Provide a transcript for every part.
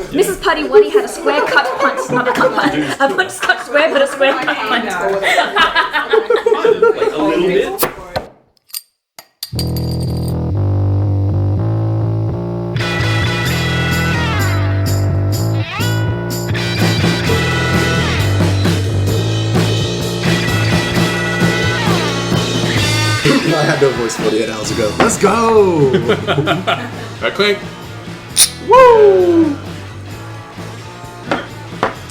Mrs. Putty Wuddy had a square cut punt, not a cut punt. A punch cut square, but a square cut punt. Like a little bit. I had no voice 48 hours ago. Let's go! Right, clink. Woo!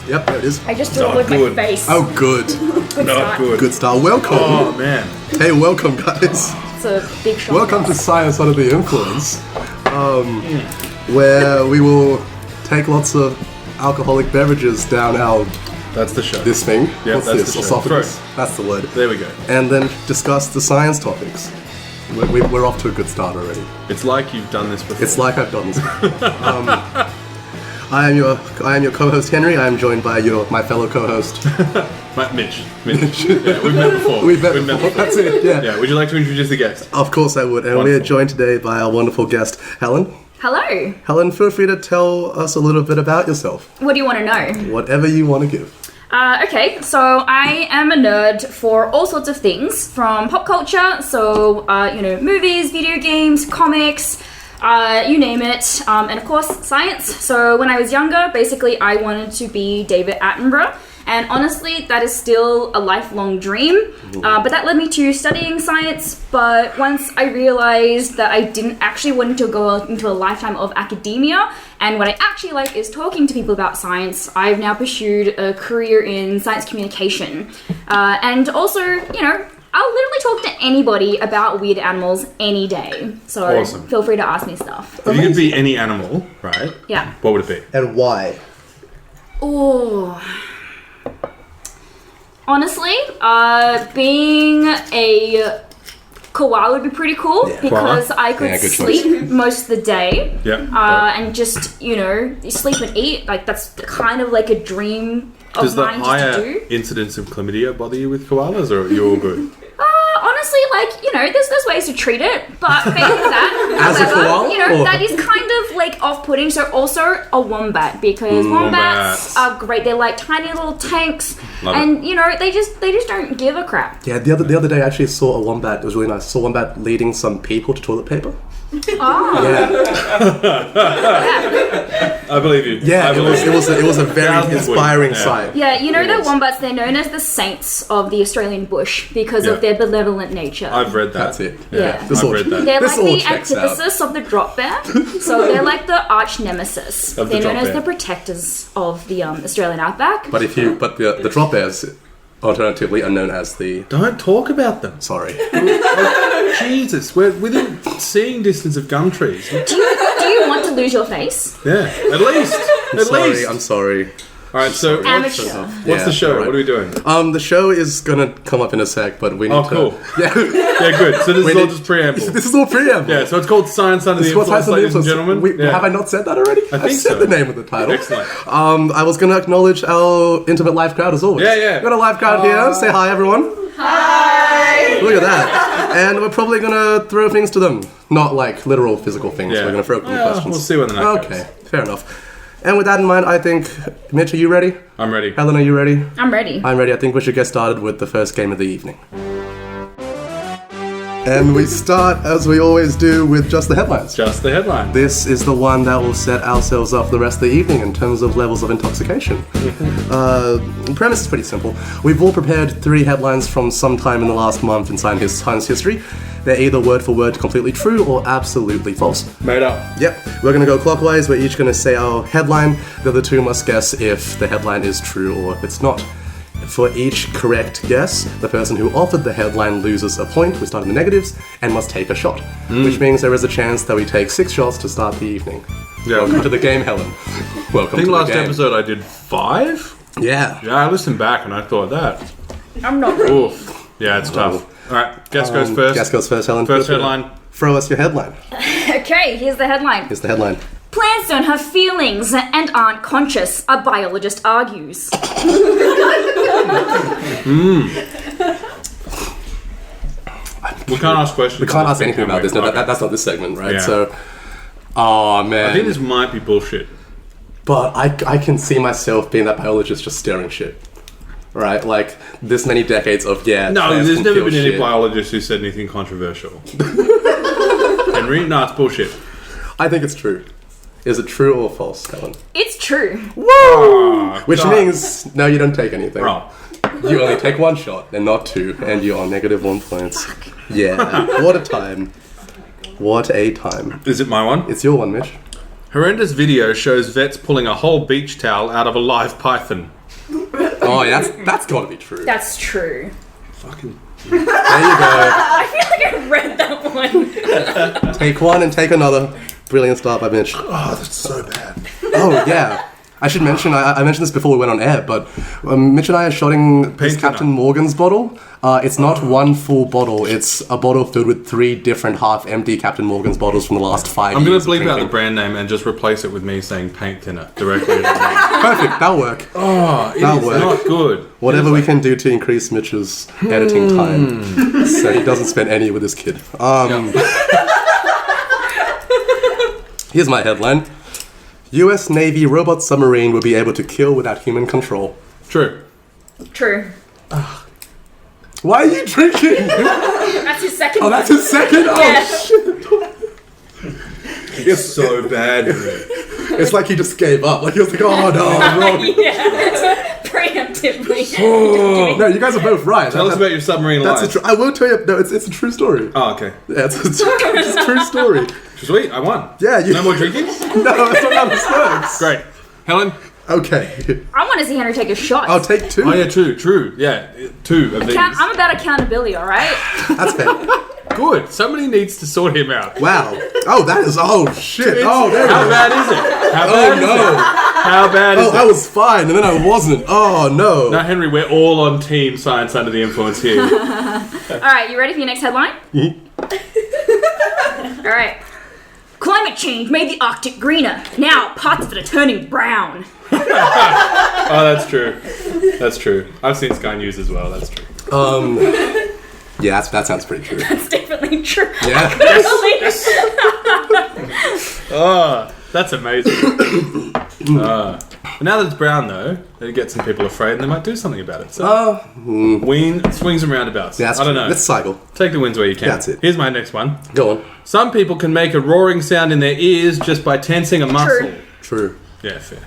Yep, there it is. I just threw it with my face. Oh, good. Good Not start. good. Good start. Welcome. Oh, man. Hey, welcome, guys. It's a big shot. Welcome to Science Under the Influence, where we will take lots of alcoholic beverages down our That's the show. this thing. Yeah, What's that's this? the show. Esophagus. That's the word. There we go. And then discuss the science topics. We're off to a good start already. It's like you've done this before. It's like I've done this. I am your co-host Henry. I am joined by my fellow co-host Mitch. Yeah, we've met before. We've met before. That's it. Yeah. Yeah, would you like to introduce the guest? Of course I would. And we are Wonderful. joined today by our wonderful guest Helen. Hello. Helen, feel free to tell us a little bit about yourself. What do you want to know? Whatever you want to give. Okay, so I am a nerd for all sorts of things, from pop culture, so, movies, video games, comics, you name it, and of course, science. So when I was younger, basically I wanted to be David Attenborough, and honestly, that is still a lifelong dream, but that led me to studying science, but once I realized that I didn't actually want to go into a lifetime of academia, and what I actually like is talking to people about science, I've now pursued a career in science communication. And also, I'll literally talk to anybody about weird animals any day. So Awesome. feel free to ask me stuff. If you could be any animal, right? Yeah. What would it be? And why? Oh. Honestly, being a koala would be pretty cool because I could good choice. sleep most of the day. Yeah. And just, sleep and eat. Like, that's kind of like a dream of Does the mine just higher to do. incidence of chlamydia bother you with koalas, or are you all good? Honestly, there's ways to treat it, but failing that, As a however, koala, or- that is kind of like off-putting. So also a wombat, because wombats are great. They're like tiny little tanks, Love and they just don't give a crap. Yeah, the other day I actually saw a wombat. It was really nice. I saw a wombat leading some people to toilet paper. Oh, Yeah, I believe you. yeah. I believe you. It was a very Thousands inspiring would. Yeah. sight. yeah. The wombats, they're known as the saints of the Australian bush because Yeah. of their benevolent nature. I've read that. That's it. Yeah. This I've all, read that. They're this like all the checks out. antithesis of the drop bear. So they're like the arch nemesis. Of the They're known drop as bear. the protectors of the Australian outback. But the drop bears, alternatively, are known as the. Don't talk about them. Sorry. Jesus, we're within seeing distance of gum trees. Do you want to lose your face? Yeah, at least. I'm sorry. All right, so Amateur. what's the show? right. What are we doing? The show is gonna come up in a sec, but we need Oh, to. cool. Yeah. Yeah, good. So this is all just preamble. This is all preamble. Yeah, so it's called Science Under the This is what Influence, Science Under the ladies and Influence. gentlemen. Yeah. Have I not said that already? I think I've said so. the name of the title. Excellent. I was going to acknowledge our intimate live crowd as always. Yeah. We've got a live crowd here. Say hi, everyone. Hi. Look at that. And we're probably going to throw things to them. Not like literal physical things. Yeah. We're going to throw them questions. We'll see when the night goes. Okay, fair enough. And with that in mind, I think, Mitch, are you ready? I'm ready. Helen, are you ready? I'm ready. I'm ready. I think we should get started with the first game of the evening. And we start, as we always do, with just the headlines. Just the headline. This is the one that will set ourselves up the rest of the evening in terms of levels of intoxication. The premise is pretty simple. We've all prepared 3 headlines from some time in the last month in science history. They're either word for word completely true or absolutely false. Made up. Yep, we're going to go clockwise. We're each going to say our headline. The other 2 must guess if the headline is true or if it's not. For each correct guess, the person who offered the headline loses a point. We start in the negatives and must take a shot, which means there is a chance that we take 6 shots to start the evening. Yeah. Welcome to the game, Helen. Welcome I think to the last game. episode I did 5? Yeah. Yeah, I listened back and I thought that. I'm not ready. Oof. Yeah, it's tough. All right, guess goes first. Guess goes first, Helen. First Feel free to headline. Throw us your headline. Okay, here's the headline. Here's the headline. Plants don't have feelings and aren't conscious, a biologist argues. We can't ask questions. We can't ask anything about this. No, Okay. that's not this segment, right? Yeah. So, oh man. I think this might be bullshit. but I can see myself being that biologist just staring shit. Right? Like, this many decades of, No, plants there's can never feel been shit. any biologist who said anything controversial. Henry? No, it's bullshit. I think it's true. Is it true or false, Helen? It's true. Oh, Which God. means, no, you don't take anything. Wrong. You only take one shot and not two, and you are -1 points. Yeah, what a time. What a time. Is it my one? It's your one, Mitch. Horrendous video shows vets pulling a whole beach towel out of a live python. Oh, yeah, that's got to be true. That's true. Fucking... There you go. I feel like I read that one. Take one and take another. Brilliant start by Mitch. Oh, that's so bad. Oh, yeah. I should mention, I mentioned this before we went on air, but Mitch and I are shotting this Paint Captain thinner. Morgan's bottle. It's not one full bottle, it's a bottle filled with 3 different half-empty Captain Morgan's bottles from the last 5 I'm going years. to bleep of out the drinking. brand name and just replace it with me saying paint thinner directly at the name. Perfect, that'll work. Oh, it That'll is work. not good. Whatever we can do to increase Mitch's editing time, so he doesn't spend any with his kid. Here's my headline. US Navy robot submarine will be able to kill without human control. True. True. Why are you drinking? That's his second one. That's his second? Oh, Yeah. shit. It's so bad. It's like he just gave up. Like he was like, oh no, I'm wrong. Yeah. Preemptively. No, you guys are both right. Tell us about your submarine That's life. I will tell you. No, it's a true story. Oh, okay. Yeah, it's a true story. Sweet, I won. Yeah, you. No more drinking? No, that's not how this works. Great. Helen? Okay, I want to see Henry take a shot. I'll take 2. Oh, yeah, true. Yeah, 2 of these. I'm about accountability, alright? That's fair. Good. Somebody needs to sort him out. Wow. Oh, that is. Oh shit. Oh, there How we go. bad is it? How Oh bad is no. it? How bad is Oh, I it? was fine, and then I wasn't. Oh no. No, Henry, we're all on team science under the influence here. Alright, you ready for your next headline? Alright. Climate change made the Arctic greener. Now parts of it are turning brown. Oh, that's true. That's true. I've seen Sky News as well. That's true. Yeah, that sounds pretty true. That's definitely true. Yeah. Oh, that's amazing. But now that it's brown, though, it gets some people afraid and they might do something about it. So, swings and roundabouts. Yeah, that's I don't true. know. Let's cycle. Take the wins where you can. That's it. Here's my next one. Go on. Some people can make a roaring sound in their ears just by tensing a muscle. True. Yeah, fair.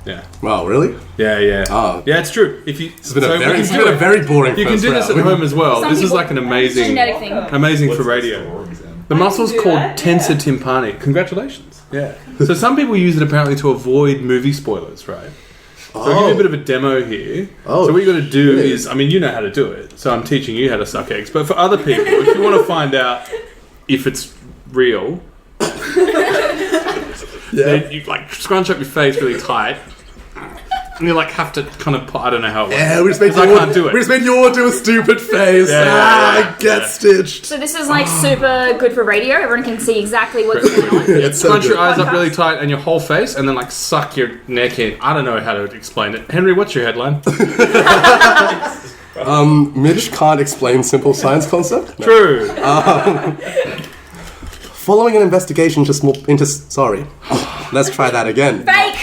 Yeah. Wow, really? Yeah. Oh. Yeah, it's true. If you, It's been so a we very, can it's do been a it. very boring. You can first do this at round. home as well. Some This is people- like an amazing, Genetic thing. amazing for radio. The muscle's called tensor tympani. Congratulations. Yeah. So some people use it apparently to avoid movie spoilers, right? So I'll give you a bit of a demo here. Oh, So what you got to do shit. is, I mean, you know how to do it. So I'm teaching you how to suck eggs. But for other people, if you want to find out if it's real, then you like scrunch up your face really tight. And you like have to kind of I don't know how it works. Yeah, we just made 'Cause I can't do it. We just made you all do a stupid face. Yeah. Get stitched. So this is like super good for radio. Everyone can see exactly what's going on. It's so Scrunch your good. eyes up really tight and your whole face, and then like suck your neck in. I don't know how to explain it. Henry, what's your headline? Mitch can't explain simple science concept. No. True. Following an investigation sorry. Let's try that again. Fake!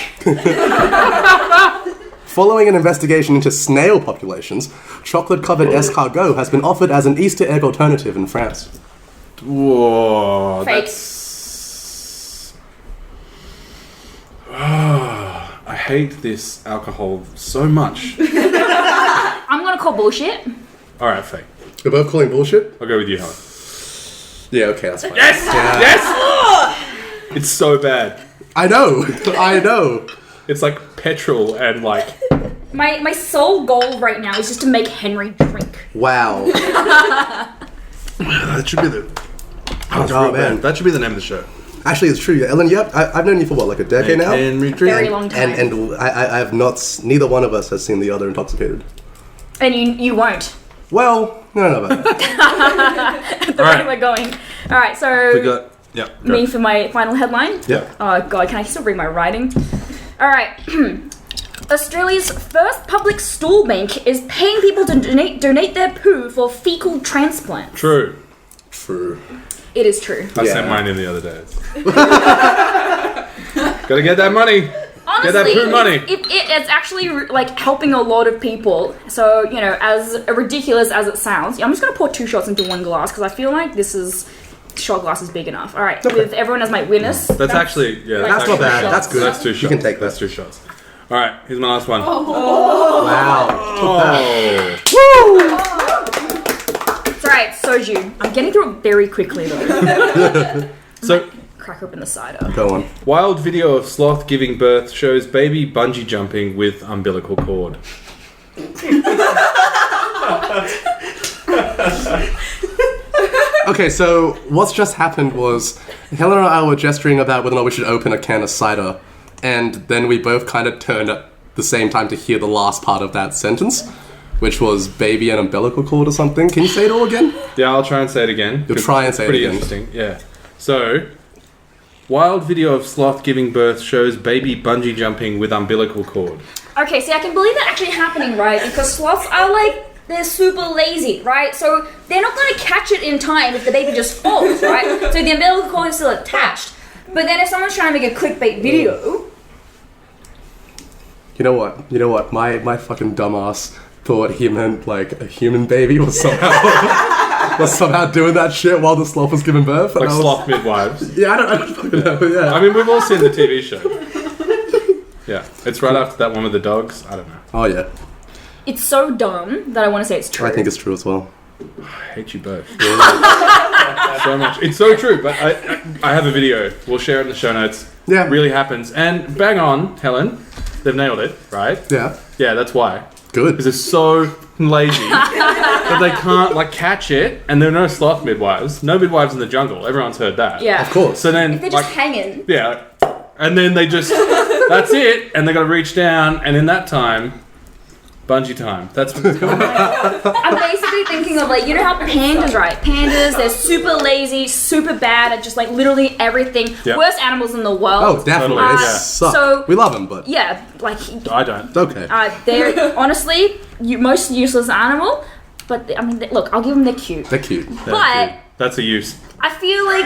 Following an investigation into snail populations, chocolate-covered escargot has been offered as an Easter egg alternative in France. Whoa. Fake. That's... I hate this alcohol so much. I'm gonna call bullshit. Alright, fake. We're both calling bullshit? I'll go with you, Helen. Yeah, okay, that's fine. Yes! Yeah. Yes! It's so bad. I know. I know. It's like petrol and like... My sole goal right now is just to make Henry drink. Wow. That should be the... Oh, man. That should be the name of the show. Actually, it's true. Ellen, I've known you for what, like a decade now? Henry drink. Very long time. And I have not... Neither one of us has seen the other Intoxicated. And you won't. Well, no about that. The way we're going. Alright, so We got... Yeah. go. me for my final headline. Yeah. Oh god, can I still read my writing? Alright. Australia's first public stool bank is paying people to donate their poo for fecal transplant. True. True. It is true. I Yeah. sent mine in the other day. Gotta get that money. Oh honestly, poo money. it's actually like helping a lot of people. So, you know, as ridiculous as it sounds, I'm just going to pour 2 shots into one glass because I feel like shot glass is big enough. All right, with everyone as my witness. That's actually, That's not bad. That's good. That's 2 shots. You can take that. That's 2 shots. All right, here's my last one. Wow. Oh. It's alright, soju. I'm getting through it very quickly though. So, Crack open the cider. Go on. wild video of sloth giving birth shows baby bungee jumping with umbilical cord. Okay, so what's just happened was Helen and I were gesturing about whether or not we should open a can of cider, and then we both kind of turned at the same time to hear the last part of that sentence, which was baby and umbilical cord or something. Can you say it all again? Yeah, I'll try and say it again. You'll try and say it Pretty again. interesting, yeah. So, wild video of sloth giving birth shows baby bungee jumping with umbilical cord. Okay, see, I can believe that actually happening, right? Because sloths are like, they're super lazy, right? So they're not going to catch it in time if the baby just falls, right? So the umbilical cord is still attached. But then if someone's trying to make a clickbait video... You know what? My fucking dumbass thought he meant like a human baby was somehow doing that shit while the sloth was giving birth. Like sloth midwives. Yeah, I don't fucking know. Yeah. I mean, we've all seen the TV show. Yeah, it's right after that one with the dogs. I don't know. Oh yeah. It's so dumb that I want to say it's true. I think it's true as well. I hate you both. So much. It's so true, but I have a video. We'll share it in the show notes. Yeah. It really happens. And bang on, Helen. They've nailed it, right? Yeah. Yeah, that's why. Good. Because they're so lazy that they can't like catch it, and there are no sloth midwives. No midwives in the jungle. Everyone's heard that. Yeah. Of course. So then, If they're just hanging. yeah, and then they just that's it, and they got to reach down, and in that time, bungee time. That's what's going on. I'm basically thinking of like, you know how pandas, right? Pandas, they're super lazy, super bad at just like literally everything. Yep. Worst animals in the world. Oh, definitely. Totally, They yeah. suck. So- we love them, but Yeah, like I don't. okay. they're honestly most useless animal. But I mean, look, I'll give them they're cute. They're cute. But That's a use. I feel like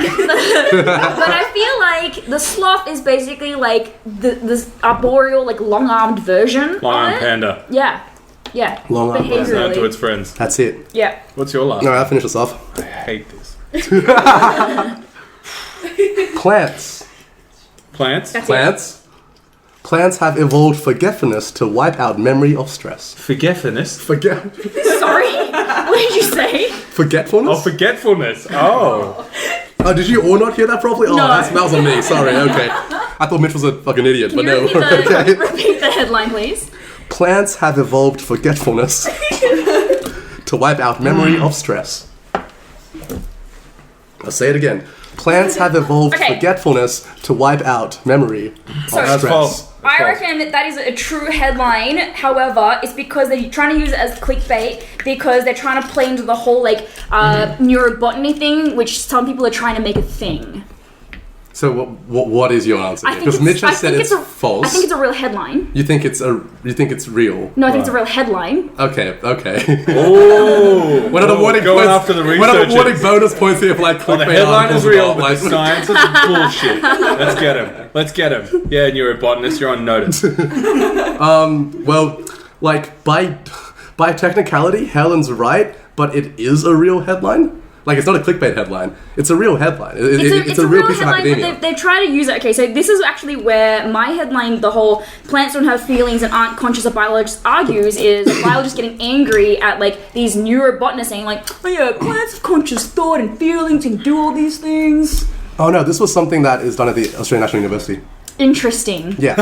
the sloth is basically like this arboreal, like long-armed version Long-armed of it. panda. Yeah. Long-armed Known to Behaviorally. its friends. That's it. Yeah. What's your last? No, I'll finish this off. I hate this. Plants. Plants? That's Plants. Plants have evolved forgetfulness to wipe out memory of stress. Forgetfulness. it. Sorry. What did you say? Forgetfulness? Oh, forgetfulness. Oh. Oh, did you all not hear that properly? Oh, No. that was on me. Sorry, okay. I thought Mitch was a fucking idiot, Can but you no. Okay. repeat the headline, please? Plants have evolved forgetfulness to wipe out memory of stress. I'll say it again. Plants have evolved Okay. forgetfulness to wipe out memory So- of That's stress. false. I reckon that is a true headline. However, it's because they're trying to use it as clickbait because they're trying to play into the whole like neurobotany thing, which some people are trying to make a thing. So what is your answer? I think Because it's- Mitch I has said think it's it's a- false. I think it's a real headline. You think it's real? No, I think it's a real headline. Okay. Oh. What are the warning going points? after the What are the researchers? warning bonus points here for like Well, the clickbait headline is articles real, about, but the like- science is bullshit. Let's get him. Yeah, and you're a botanist, you're on notice. Well, like by technicality, Helen's right, but it is a real headline. Like it's not a clickbait headline; it's a real headline. It's a real piece of headline, academia. but they try to use it. Okay, so this is actually where my headline, the whole plants don't have feelings and aren't conscious of biologists argues, is biologists getting angry at like these neurobotanists saying like, oh yeah, plants have conscious thought and feelings and do all these things. Oh no, this was something that is done at the Australian National University. Interesting. Yeah.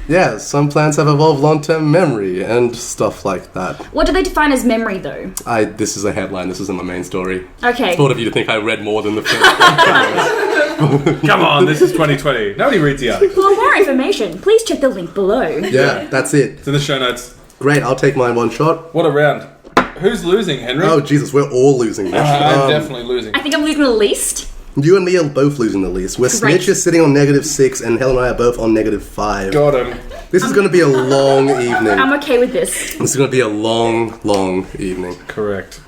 Yeah, some plants have evolved long-term memory and stuff like that. What do they define as memory though? This is a headline. This isn't my main story. Okay. Thought of you to think I read more than the first. Come on, this is 2020. Nobody reads the article. For more information, please check the link below. Yeah, that's it. It's in the show notes. Great, I'll take mine one shot. What a round. Who's losing, Henry? Oh Jesus, we're all losing this. I'm definitely losing. I think I'm losing the least. You and me are both losing the least. Where Great. Mitch is sitting on -6 and Helen and I are both on -5. Got him. This is going to be a long evening. I'm okay with this. This is going to be a long, long evening. Correct.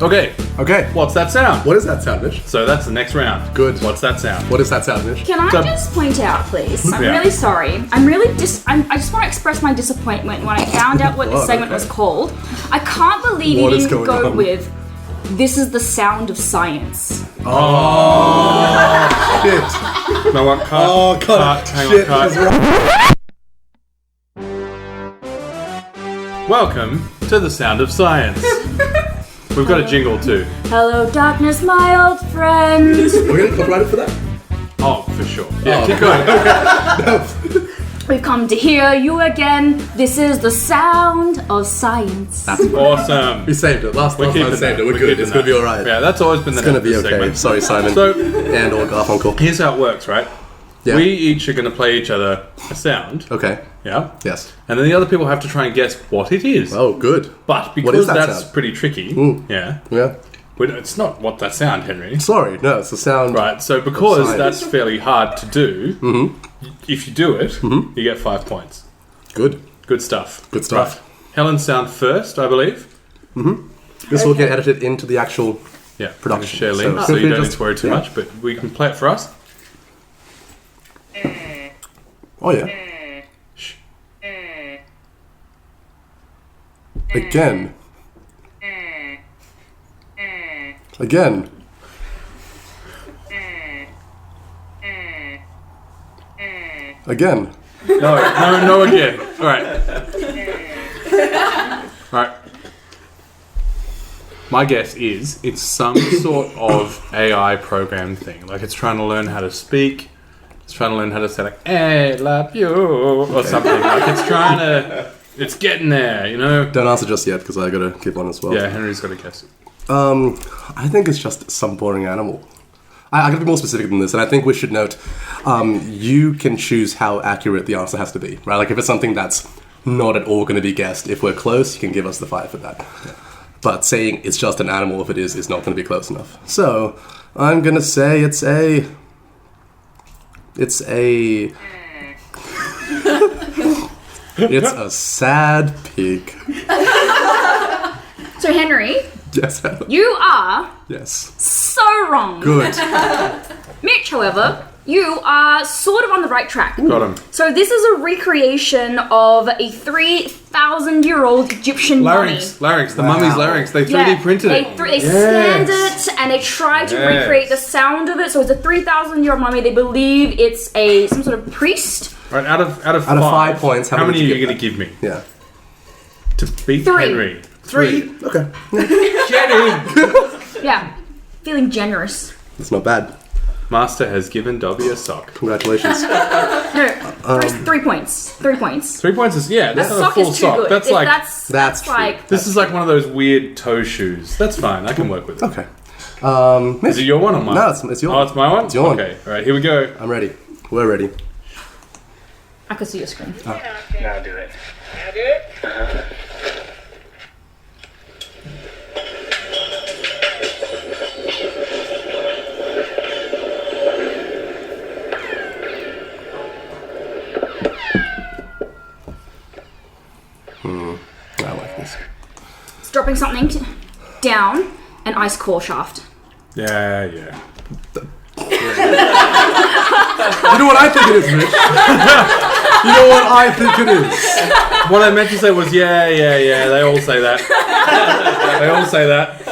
Okay. Okay. What's that sound? What is that sound, Mitch? So that's the next round. Good. What's that sound? What is that sound, Mitch? Can I So- just point out, please? I'm Yeah. really sorry. I just want to express my disappointment when I found out what this God, segment okay. was called. I can't believe What you is didn't going go on? with "This is the sound of science." Shit. No, what? Cut. Oh, cut. Hang Shit, on, she's cut. Welcome to the Sound of Science. We've got a jingle too. Hello, darkness, my old friend. We're getting copyrighted for that? Oh, for sure. Yeah, Oh. keep going. We've come to hear you again. This is the sound of science. Awesome. We saved it. Last time keeping I saved that. it. We're good. It's going to be alright. Yeah, that's always been the It's going to name be of this okay. segment. Sorry, Simon. So and or Garfunkel. here's how it works, right? Yeah. We each are going to play each other a sound. Okay. Yeah. Yes. And then the other people have to try and guess what it is. Oh, good. But What because is that that's sound? pretty tricky, yeah, Yeah. it's not what that sound, Henry. Sorry. No, it's the sound. Right, so because Science. that's fairly hard to do, if you do it, you get 5 points. Good. Good stuff. Good stuff. Right. Helen's sound first, I believe. This will get edited into the actual. Yeah, Production. Share link, So so, feel you free don't to need just- to worry too yeah. much, but we can play it for us. Oh, yeah. Again. Again. Again. No, again. All right. All right. My guess is it's some sort of AI program thing. Like it's trying to learn how to speak. It's trying to learn how to say like "I love you" or something. Like it's trying to. It's getting there, you know. Don't answer just yet because I gotta keep on as well. Yeah, Henry's got to guess it. I think it's just some boring animal. I gotta be more specific than this, and I think we should note, you can choose how accurate the answer has to be, right? Like if it's something that's not at all going to be guessed, if we're close, you can give us the 5 for that. But saying it's just an animal, if it is not going to be close enough. So I'm gonna say it's a. It's a sad pig. So, Henry, Yes, Helen. you are Yes. so wrong. Good. Mitch, however, you are sort of on the right track. Got him. So this is a recreation of a 3,000-year-old Egyptian Larynx, the mummy's larynx. They 3D printed it. They scanned it and they tried to Yes. recreate the sound of it. So it's a 3,000-year-old mummy. They believe it's some sort of priest. Right, out of 5, 5 points, how many are you going to give me Yeah. to beat 3. Henry? 3. Okay. Jenny. Yeah, feeling generous. That's not bad. Master has given Dobby a sock. Congratulations. No, 3 points. 3 points. 3 points is that's That not a sock full is too sock. good. That's If like that's true. like this is like one of those weird toe shoes. That's fine. I can work with it. Okay. Is it your one or mine? No, it's your Oh, one. it's my one. It's your one. Okay. All right. Here we go. I'm ready. We're ready. I could see your screen. Now do it. I like this. It's dropping something down an ice core shaft. Yeah. You know what I think it is, Mitch? You know what I think it is? What I meant to say was yeah. They all say that. They all say that.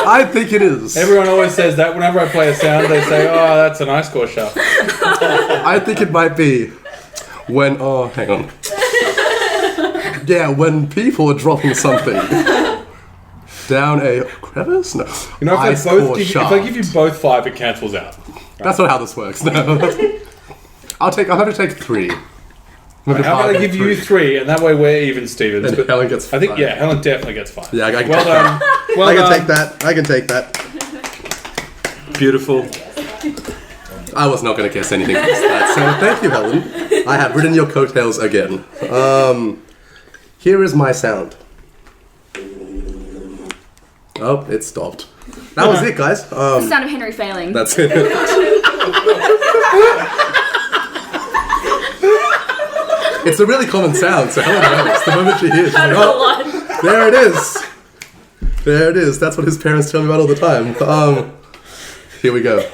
I think it is. Everyone always says that. Whenever I play a sound, they say, "Oh, that's an ice core shaft." I think it might be when. Oh, hang on. Yeah, when people are dropping something down a crevice. No. You know, Ice if I core shaft. give you both 5, it cancels out. That's not how this works. No. I'll have to take 3. How about I give you 3, and that way we're even, Stevens. And But Helen gets I think 5. yeah, Helen definitely gets 5. Yeah, I can Well take done. Well I can done. take that. I can take that. Beautiful. I was not going to guess anything past that. So thank you, Helen. I have ridden your coattails again. Here is my sound. Oh, it stopped. That was it, guys. The sound of Henry failing. That's it. It's a really common sound, so Helen knows. The moment she hears, she's like, oh, there it is. There it is. That's what his parents tell me about all the time. Here we go.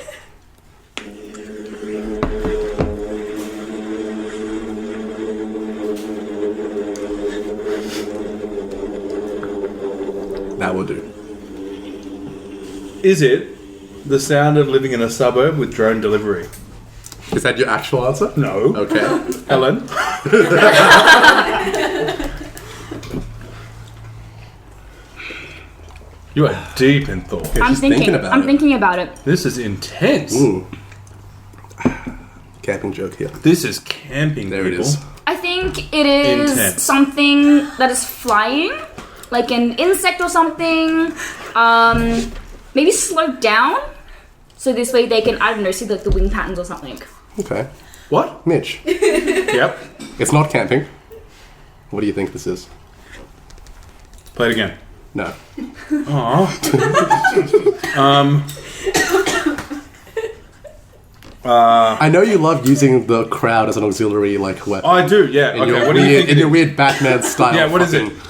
That will do. Is it the sound of living in a suburb with drone delivery? Is that your actual answer? No. Okay. Helen? You are deep in thought. I'm she's thinking about I'm it. thinking about it. This is intense. Ooh. Camping joke here. This is camping, There people. it is. I think it is Intense. something that is flying, like an insect or something. Maybe slowed down, so this way they can, I don't know, see like the wing patterns or something. Okay. What? Mitch, Yep. it's not camping. What do you think this is? Play it again. No. Aww. I know you love using the crowd as an auxiliary like weapon. I do, yeah. in Okay, your what do you weird, think? in it your is? weird Batman style. Yeah, what is it? fucking-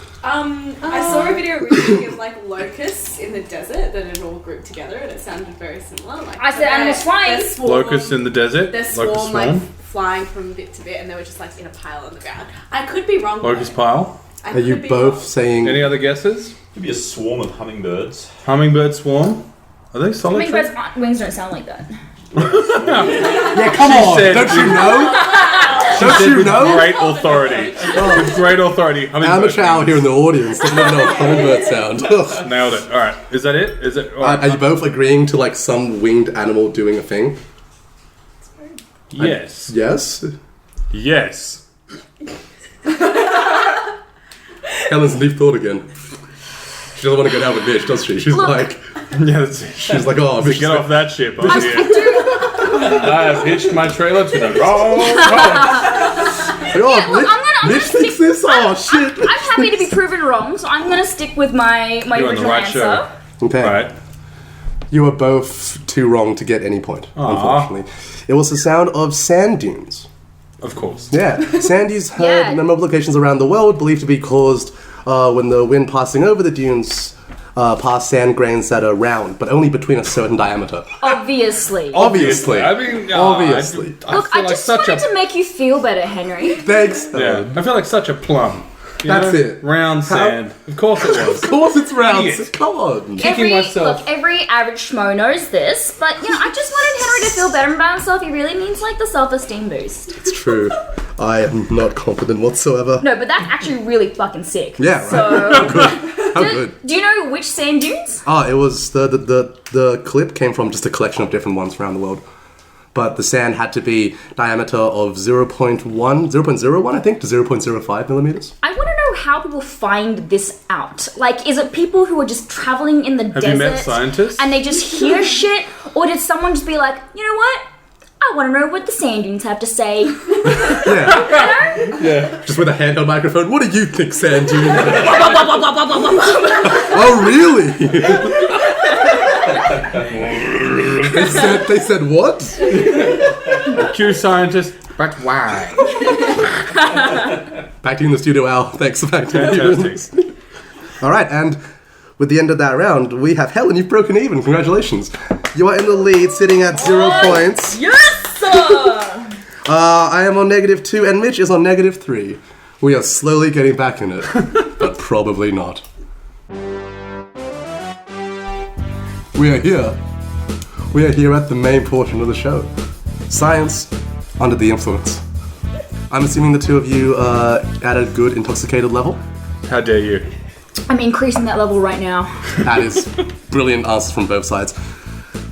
I saw a video recently of like locusts in the desert that had all grouped together, and it sounded very similar. Like I said animals flying. They're swarm, Locusts in the desert? They're Locust swarm like flying from bit to bit, and they were just like in a pile on the ground. I could be wrong. Locust though. pile? I Are you could be both wrong. saying? Any other guesses? Could be a swarm of hummingbirds. Hummingbird swarm? Are they solitary? Hummingbirds' wings don't sound like that. Yeah, come on! said- Don't you know? Don't Said you with know? great authority. With great authority. Hummingbird Amateur out wings. here in the audience doesn't even know a hummingbird sound. Ugh. Nailed it. Alright, is that it? Is it? All right. Are you both agreeing to like some winged animal doing a thing? Yes. Yes. Yes. Helen's deep thought again. She doesn't want to go down with Mitch, does she? She's Look. like, Yeah, that's it. she's like, oh, Mitch. Get off that ship. I do. I have hitched my trailer to the wrong road. Like, oh, Yeah, look, I'm Mitch gonna thinks this. Oh shit. I'm happy to be proven wrong, so I'm gonna stick with my You're on the original right answer. show. Okay. Right. You were both too wrong to get any point, Aw. unfortunately. It was the sound of sand dunes. Of course. Yeah, sand dunes heard Yeah. in multiple locations around the world, believed to be caused when the wind passing over the dunes past sand grains that are round, but only between a certain diameter. Obviously. Obviously. I mean, Obviously. Look, I feel like just such wanted a to make you feel better, Henry. Thanks. yeah. I feel like such a plum. You That's know? it. Round sand. Of course it was. Of course it's round. Idiot. Come on. Kicking myself. Look, every average schmo knows this, but you know, I just wanted Henry to feel better about himself. He really needs like the self-esteem boost. It's true. I am not confident whatsoever. No, but that's actually really fucking sick. Yeah, right. So, How good. do you know which sand dunes? Oh, it was the clip came from just a collection of different ones around the world. But the sand had to be diameter of 0.01, I think, to 0.05 millimeters. I want to know how people find this out. Like, is it people who are just traveling in the desert? Have you met scientists? And they just hear shit? Or did someone just be like, you know what? I want to know what the sand dunes have to say. Yeah. Yeah. Just with a handheld microphone. What do you think, sand dune? Oh, really? they said what? Cue scientist, but why? Back to you in the studio, Al. Thanks. Back to you. Fantastic. All right, and with the end of that round, we have Helen. You've broken even. Congratulations. You are in the lead, sitting at 0 points. Yes, sir! I am on -2, and Mitch is on -3. We are slowly getting back in it, but probably not. We are here. We are here at the main portion of the show. Science under the influence. I'm assuming the two of you are at a good intoxicated level. How dare you? I'm increasing that level right now. That is brilliant answers from both sides.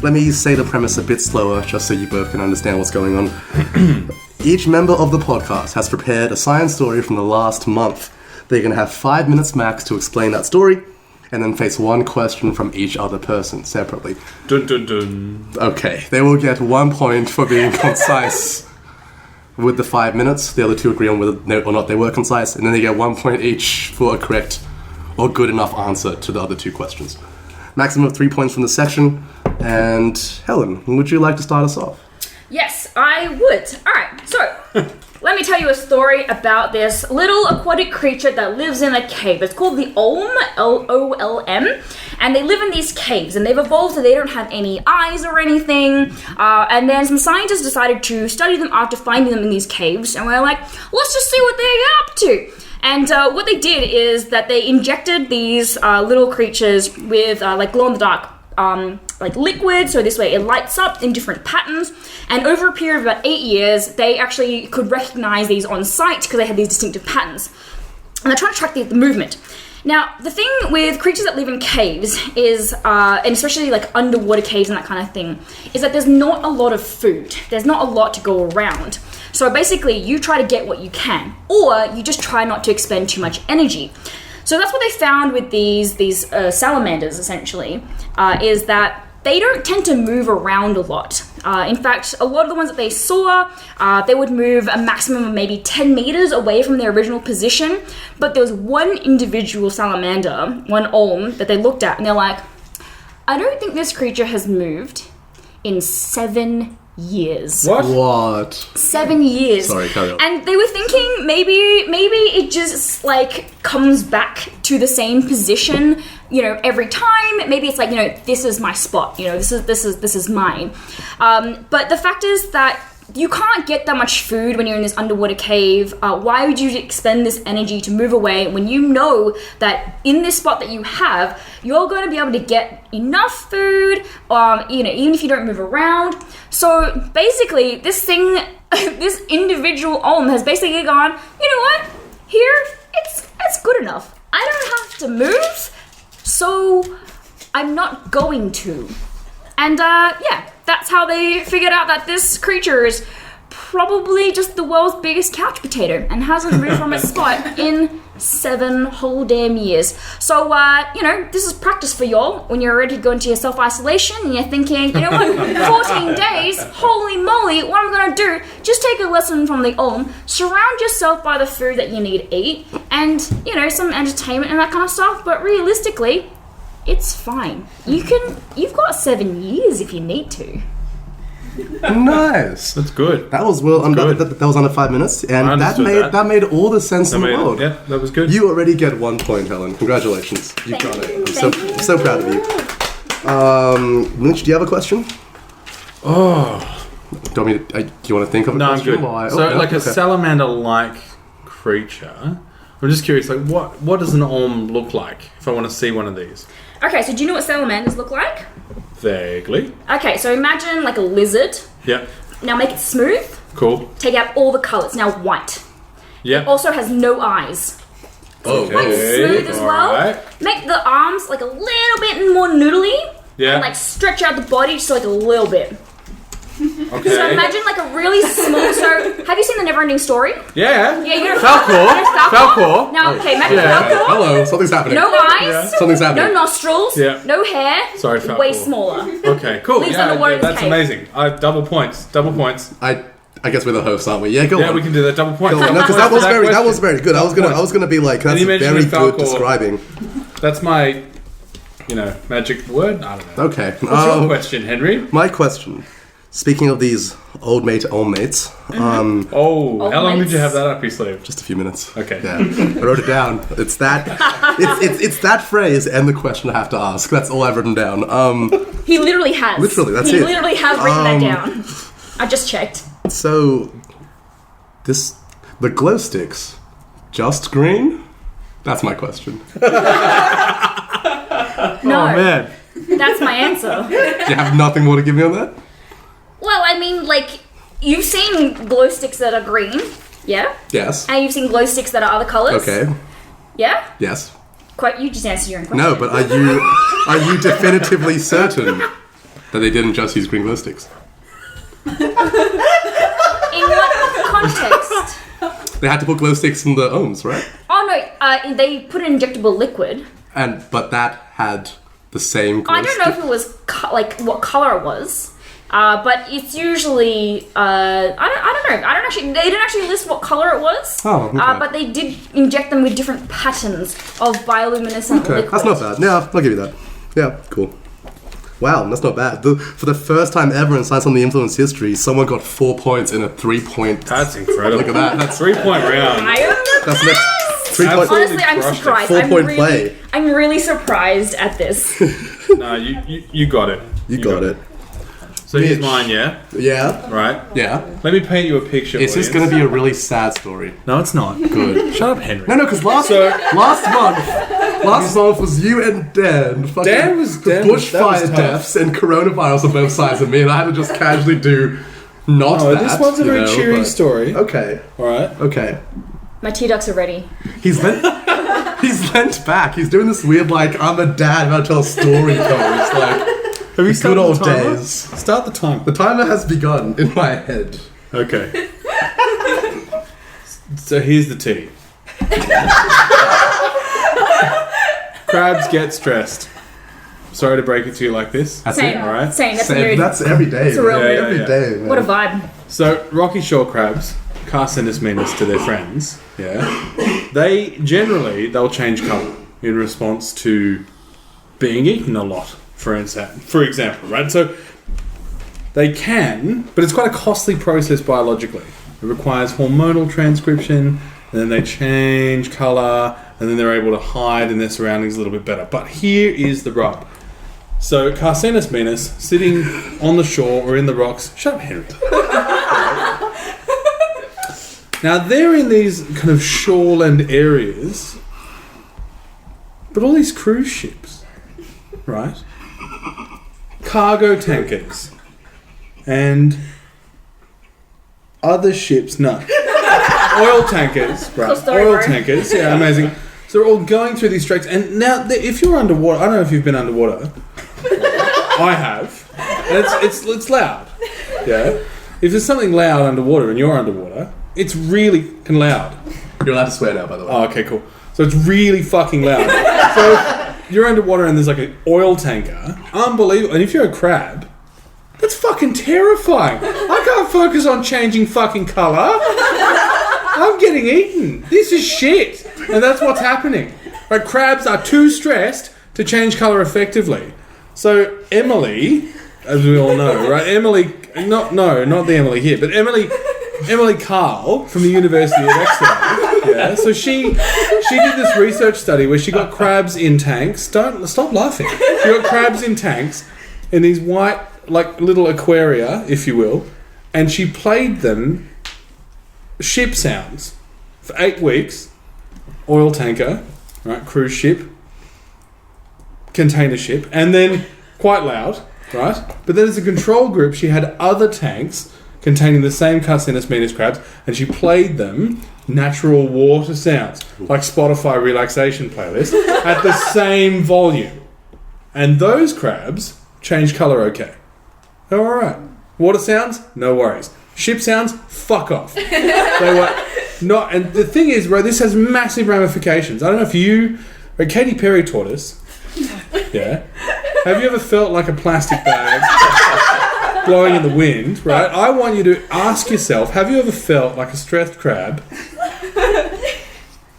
Let me say the premise a bit slower, just so you both can understand what's going on. Each member of the podcast has prepared a science story from the last month. They're going to have 5 minutes max to explain that story, and then face one question from each other person separately. Dun dun dun. Okay, they will get 1 point for being concise with the 5 minutes. The other two agree on whether or not they were concise, and then they get 1 point each for a correct or good enough answer to the other two questions. Maximum of 3 points from the section. And Helen, would you like to start us off? Yes, I would. Alright, so, let me tell you a story about this little aquatic creature that lives in a cave. It's called the Olm, L-O-L-M, and they live in these caves, and they've evolved so they don't have any eyes or anything, and then some scientists decided to study them after finding them in these caves, and we're like, let's just see what they're up to. And what they did is that they injected these little creatures with like glow-in-the-dark like liquid, so this way it lights up in different patterns, and over a period of about 8 years they actually could recognize these on sight because they had these distinctive patterns, and they're trying to track the movement. Now the thing with creatures that live in caves is and especially like underwater caves and that kind of thing, is that there's not a lot of food, there's not a lot to go around. So basically you try to get what you can, or you just try not to expend too much energy. So that's what they found with these salamanders, essentially, is that they don't tend to move around a lot. In fact, a lot of the ones that they saw, they would move a maximum of maybe 10 meters away from their original position. But there was one individual salamander, one olm, that they looked at, and they're like, I don't think this creature has moved in 7 years. What? 7 years. Sorry, carry on. And they were thinking maybe it just like comes back to the same position, you know, every time. Maybe it's like, you know, this is my spot, you know, this is mine. But the fact is that you can't get that much food when you're in this underwater cave. Why would you expend this energy to move away when you know that in this spot that you have, you're going to be able to get enough food, you know, even if you don't move around. So basically, this thing, this individual olm has basically gone, you know what? Here, it's good enough. I don't have to move, so I'm not going to. And yeah, that's how they figured out that this creature is probably just the world's biggest couch potato and hasn't moved from its spot in 7 whole damn years. So, you know, this is practice for y'all when you're ready to go into your self-isolation and you're thinking, you know what, 14 days, holy moly, what am I going to do? Just take a lesson from the Olm, surround yourself by the food that you need to eat, and, you know, some entertainment and that kind of stuff, but realistically, it's fine. You've got 7 years if you need to. Nice. That's good. That was well. That was under 5 minutes, and that made all the sense in the world. Yeah, that was good. You already get 1 point, Helen. Congratulations. You've got it. I'm so proud of you. Mitch, do you have a question? Oh, Do you want to think of a no, I'm question? good. Okay, A salamander-like creature. I'm just curious, like what does an olm look like? If I want to see one of these. Okay, so do you know what salamanders look like? Vaguely. Okay, so imagine like a lizard. Yeah. Now make it smooth. Cool. Take out all the colours. Now white. Yeah. Also has no eyes. Oh, Quite smooth as well. Alright. Make the arms like a little bit more noodly. Yeah. And like stretch out the body just like a little bit. Okay. So imagine like a really small. So have you seen the Neverending Story? Yeah. Yeah, you know Falcor. Now, okay, imagine Yeah. Falcor. Hello, something's happening. No eyes. Something's happening. No nostrils. Yeah. No hair. Sorry, Falcor. Way smaller. Okay, cool. Lives Yeah, underwater in that's the cave. amazing. Double points. I guess we're the hosts, aren't we? Yeah, go on. Yeah, we can do that. Double points. No, Double because points that for was very good. I was gonna be like, that's you mentioned very Falcor. good describing. That's my, magic word. I don't know. Okay. What's your question, Henry? My question. Speaking of these old mates, How long did you have that up your sleeve? just a few minutes. Okay. Yeah, I wrote it down. It's that. It's that phrase and the question I have to ask. That's all I've written down. He literally has. Literally, that's he it. He literally has written that down. I just checked. So, the glow sticks, just green? That's my question. No, Oh man. that's my answer. Do you have nothing more to give me on that? Well, I mean, like, you've seen glow sticks that are green, yeah? Yes. And you've seen glow sticks that are other colours. Okay. Yeah? Yes. Quite. You just answered your own question. No, but are you definitively certain that they didn't just use green glow sticks? In what context? They had to put glow sticks in the ohms, right? Oh no, they put an injectable liquid. But that had the same glow I don't know if it was what color it was, but it's usually I don't know. They didn't actually list what color it was. Oh, okay. But they did inject them with different patterns of bioluminescent Okay, liquid. that's not bad. Yeah, I'll give you that. Yeah, cool. Wow, that's not bad. For the first time ever in Science on the Influence history, someone got 4 points in a 3-point. That's incredible. Look at that. That's 3-point round. I am that's impressed. next 3 point. Honestly, I'm crushed it. surprised. 4-point play. I'm really surprised at this. No, you got it. You got it. So here's Mitch. mine, yeah? Yeah. Right? Yeah. Let me paint you a picture. It's just going to be a really sad story. No, it's not. Good. Shut up, Henry. No, because last month was you and Dan. Fucking Dan was bushfire tough. deaths and coronavirus on both sides of me, and I had to just casually do not Oh, that. this one's a you very know, cheery but- story. Okay. Alright. Okay. My tea ducks are ready. He's leant back. He's doing this weird, like, I'm a dad about to tell a story pose. Like, Have you good started old the timer? days. Start the timer. The timer has begun in my head. Okay. So here's the tea. Crabs get stressed. Sorry to break it to you like this. That's Same. it. Alright. Same. That's Same. mood. That's every day. It's a real man. mood. Every Yeah. day, man. What a vibe. So rocky shore crabs, Carcinus minus to their friends, yeah. They'll change colour in response to being eaten a lot, for example, right? So they can, but it's quite a costly process biologically. It requires hormonal transcription, and then they change colour, and then they're able to hide in their surroundings a little bit better. But here is the rub. So Carcinus minus, sitting on the shore or in the rocks. Shut up, Henry. Now they're in these kind of shoreland areas, but all these cruise ships, right? Cargo tankers and other ships, no. Oil tankers, right? Cool story, Oil bro. tankers, yeah, amazing. So they're all going through these straits, and now if you're underwater, I don't know if you've been underwater. I have. And it's loud. Yeah. If there's something loud underwater and you're underwater, it's really loud. You're allowed to swear now, by the way. Oh, okay, cool. So it's really fucking loud. So you're underwater and there's like an oil tanker. Unbelievable. And if you're a crab, that's fucking terrifying. I can't focus on changing fucking colour. I'm getting eaten. This is shit. And that's what's happening. Right, crabs are too stressed to change colour effectively. So Emily, as we all know, right? Not the Emily here, but Emily Carl from the University of Exeter. Yeah, so she did this research study where she got crabs in tanks. Stop laughing. She got crabs in tanks in these white, like little aquaria, if you will, and she played them ship sounds for 8 weeks. Oil tanker, right? Cruise ship, container ship, and then quite loud, right? But then as a control group, she had other tanks containing the same Carcinus minus crabs, and she played them natural water sounds, like Spotify relaxation playlist, at the same volume. And those crabs change colour okay. They're alright. Water sounds, no worries. Ship sounds, fuck off. They were not, and the thing is, bro, this has massive ramifications. I don't know if you, Katy Perry taught us, yeah. Have you ever felt like a plastic bag blowing in the wind, right? I want you to ask yourself, have you ever felt like a stressed crab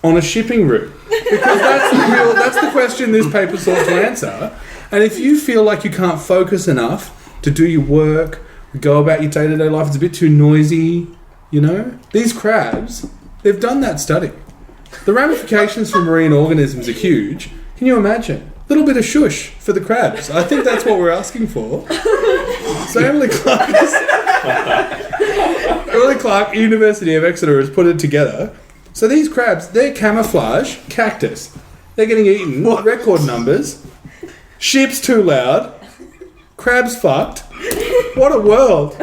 on a shipping route? Because that's the question this paper sought to answer. And if you feel like you can't focus enough to do your work, go about your day-to-day life, it's a bit too noisy, you know? These crabs, they've done that study. The ramifications for marine organisms are huge. Can you imagine? A little bit of shush for the crabs. I think that's what we're asking for. So Emily Clark, University of Exeter, has put it together. So these crabs, they're camouflage cactus. They're getting eaten. Record numbers. Ship's too loud. Crabs fucked. What a world.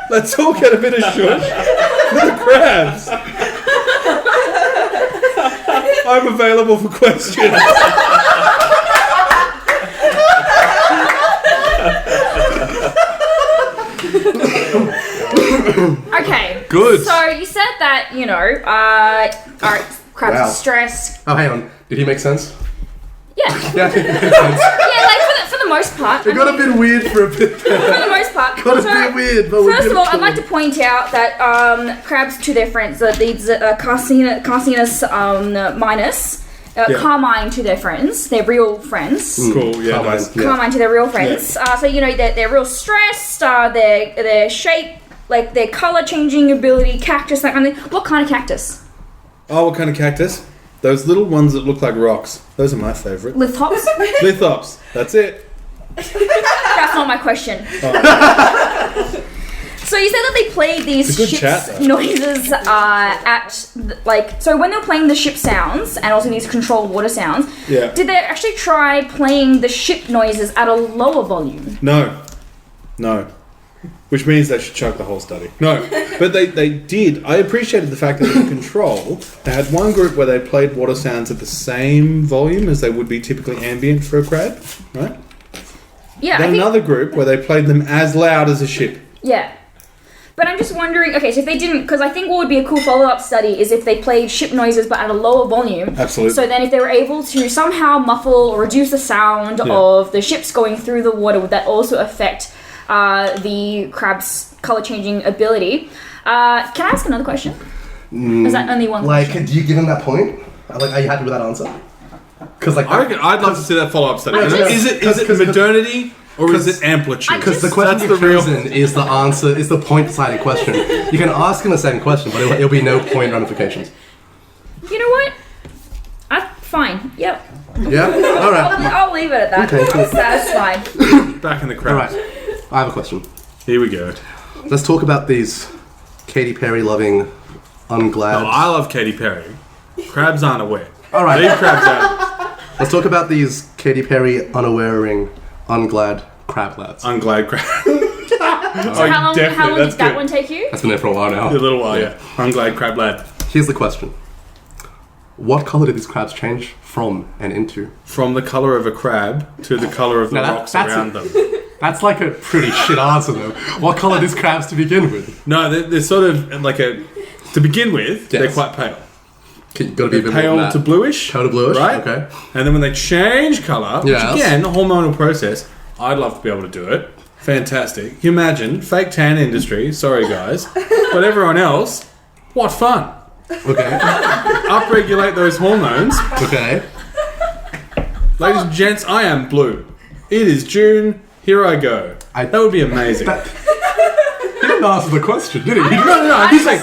Let's all get a bit of shush for the crabs. I'm available for questions. Okay. Good. So you said that, alright, crabs Wow. are stressed. Oh, hang on. Did he make sense? Yeah. Yeah, I think it made sense. Yeah, like for the most part. It got a bit weird for a bit there. For the most part. Got a bit weird, but we're First of gonna all, I'd kill like to it. point out that crabs to their friends, these Carcinus minus, Carmine to their friends, their real friends. Cool, yeah, Carmine, nice. yeah. Carmine to their real friends. So they're real stressed. Their shape, like their color changing ability, cactus, that kind of thing. What kind of cactus? Oh, what kind of cactus? Those little ones that look like rocks. Those are my favourite. Lithops? Lithops. That's it. That's not my question. So you said that they played these It's a good ship's chat, though. noises so when they were playing the ship sounds and also these controlled water sounds, Yeah. did they actually try playing the ship noises at a lower volume? No. Which means they should choke the whole study. No. But they did. I appreciated the fact that in Control, they had one group where they played water sounds at the same volume as they would be typically ambient for a crab, right? Yeah, Then another group where they played them as loud as a ship. Yeah. But I'm just wondering, okay, so if they didn't, because I think what would be a cool follow-up study is if they played ship noises but at a lower volume. Absolutely. So then if they were able to somehow muffle or reduce the sound of the ships going through the water, would that also affect the crab's color-changing ability? Can I ask another question? Is that only one Like, question? do you give him that point? Like, are you happy with that answer? Because like, I reckon I'd love to see that follow-up study. I just- Is it modernity or is it amplitude? because the question That's you've the real- chosen is the answer, is the point-deciding question. You can ask him a second question, but it'll be no point ramifications. You know what? Fine. Yep. Yeah. All right. I'll leave it at that. Okay, cool. I'm satisfied. Back in the All crowd. right. I have a question. Here we go. Let's talk about these Katy Perry loving, Unglad. Oh, I love Katy Perry. Crabs aren't aware. All right. Leave crabs out. Let's talk about these Katy Perry unawareing, Unglad crab lads. Unglad crab. So how long did that one take you? That's been there for a while now. A little while, yeah. Unglad crab lad. Here's the question. What color did these crabs change from and into? From the colour of a crab to the colour of the Now rocks that's around them. That's like a pretty shit answer though. What color are these crabs to begin with? No, they're sort of like a... To begin with, they're Yes. quite pale. You gotta be a bit more Pale than to that. bluish. Pale to bluish, Right? okay. And then when they change colour, Yes. which again, a hormonal process, I'd love to be able to do it. Fantastic. Can you imagine? Fake tan industry, sorry guys. But everyone else, what fun. Okay. Upregulate those hormones. Okay. Ladies and gents, I am blue. It is June. Here I go. That would be amazing. He didn't answer the question, did he? No, I'm just saying.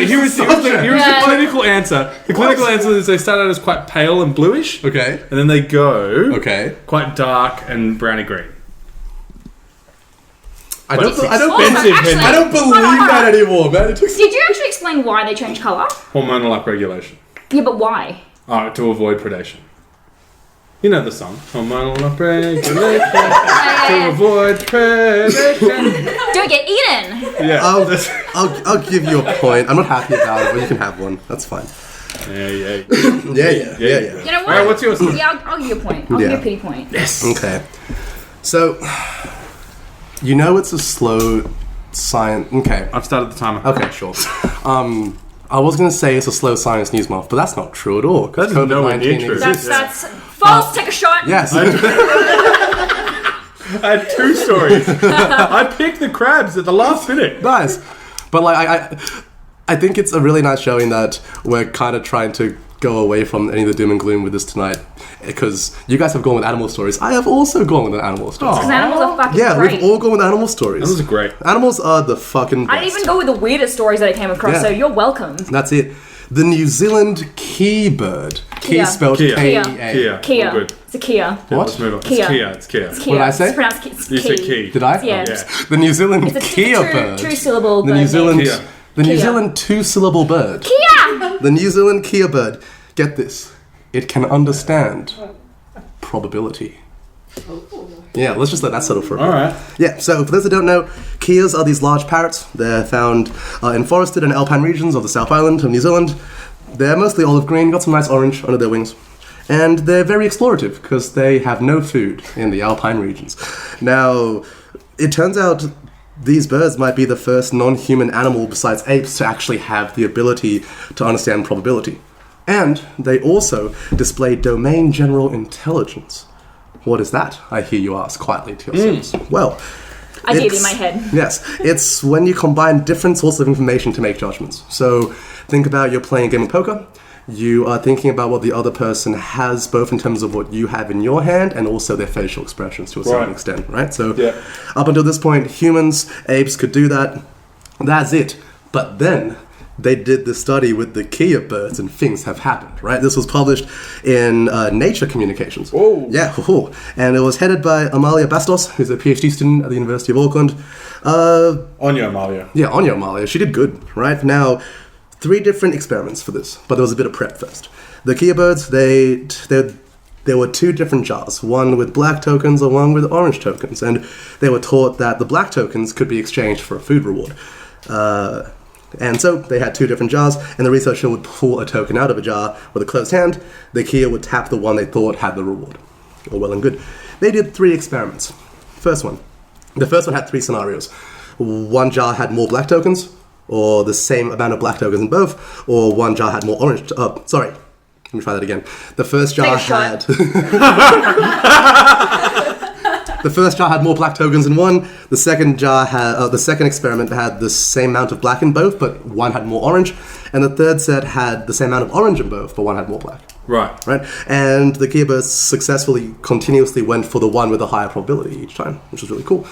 Here's the Yeah. clinical answer. The clinical answer is they start out as quite pale and bluish, Okay. and then they go Okay. quite dark and browny green. I don't expensive, actually- I don't believe that anymore, man. It took Did you actually explain why they change colour? Hormonal upregulation. Yeah, but why? To avoid predation. You know the song. Hormonal upregulation to avoid predation. Don't get eaten. Yeah. I'll give you a point. I'm not happy about it, but you can have one. That's fine. Yeah. Yeah. You know what? Alright, what's yours? Yeah, I'll give you a point. I'll give you a pity point. Yes. Okay. So, you know it's a slow science... Okay. I've started the timer. Okay, sure. I was going to say it's a slow science news month, but that's not true at all. 'Cause That is nowhere near COVID-19 true. exists. That's false. Take a shot. Yes. I had two stories. I picked the crabs at the last minute. Nice. But like I think it's a really nice showing that we're kind of trying to go away from any of the doom and gloom with this tonight, because you guys have gone with animal stories. I have also gone with an animal story. Because animals are fucking Yeah, great. we've all gone with animal stories. Those are great. Animals are the fucking best. I didn't even go with the weirdest stories that I came across, Yeah. so you're welcome. That's it. The New Zealand key bird. Key Kia. spelled Kia. K-E-A. Kia. Kia. All good. It's a Kia. Yeah, What? let's move on. Kia. It's Kia. It's Kia. It's Kia. What did I say? It's pronounced it's You said key. key. Did I? Yeah. Yeah. The New Zealand It's a Kia bird. two-syllable The bird New name. Zealand Kia. The New Kia. Zealand two-syllable bird. Kia! The New Zealand Kia bird. Get this. It can understand probability. Yeah, let's just let that settle for a bit. Alright. Yeah, so for those that don't know, Kias are these large parrots. They're found in forested and alpine regions of the South Island of New Zealand. They're mostly olive green, got some nice orange under their wings. And they're very explorative because they have no food in the alpine regions. Now, it turns out these birds might be the first non-human animal besides apes to actually have the ability to understand probability. And they also display domain general intelligence. What is that? I hear you ask quietly to yourselves. Well, I did it's- in my head. Yes, it's when you combine different sources of information to make judgments. So think about you're playing a game of poker. you are thinking about what the other person has, both in terms of what you have in your hand and also their facial expressions to a certain extent, right? So up until this point, humans, apes could do that. That's it. But then they did the study with the kea birds and things have happened, right? This was published in Nature Communications. Oh. Yeah, and it was headed by Amalia Bastos, who's a PhD student at the University of Auckland. Anya Amalia. Yeah, Anya Amalia. She did good, right? Now, 3 different experiments for this, but there was a bit of prep first. The kea birds, there were 2 different jars, one with black tokens and one with orange tokens, and they were taught that the black tokens could be exchanged for a food reward. And so they had 2 different jars, and the researcher would pull a token out of a jar with a closed hand. The kea would tap the one they thought had the reward. All well and good. They did 3 experiments. The first one had 3 scenarios. One jar had more black tokens, or the same amount of black tokens in both, or one jar had more orange. Sorry, let me try that again. The first jar had. The first jar had more black tokens in one. The second jar had the second experiment had the same amount of black in both, but one had more orange. And the third set had the same amount of orange in both, but one had more black. Right. And the kea birds continuously went for the one with a higher probability each time, which was really cool.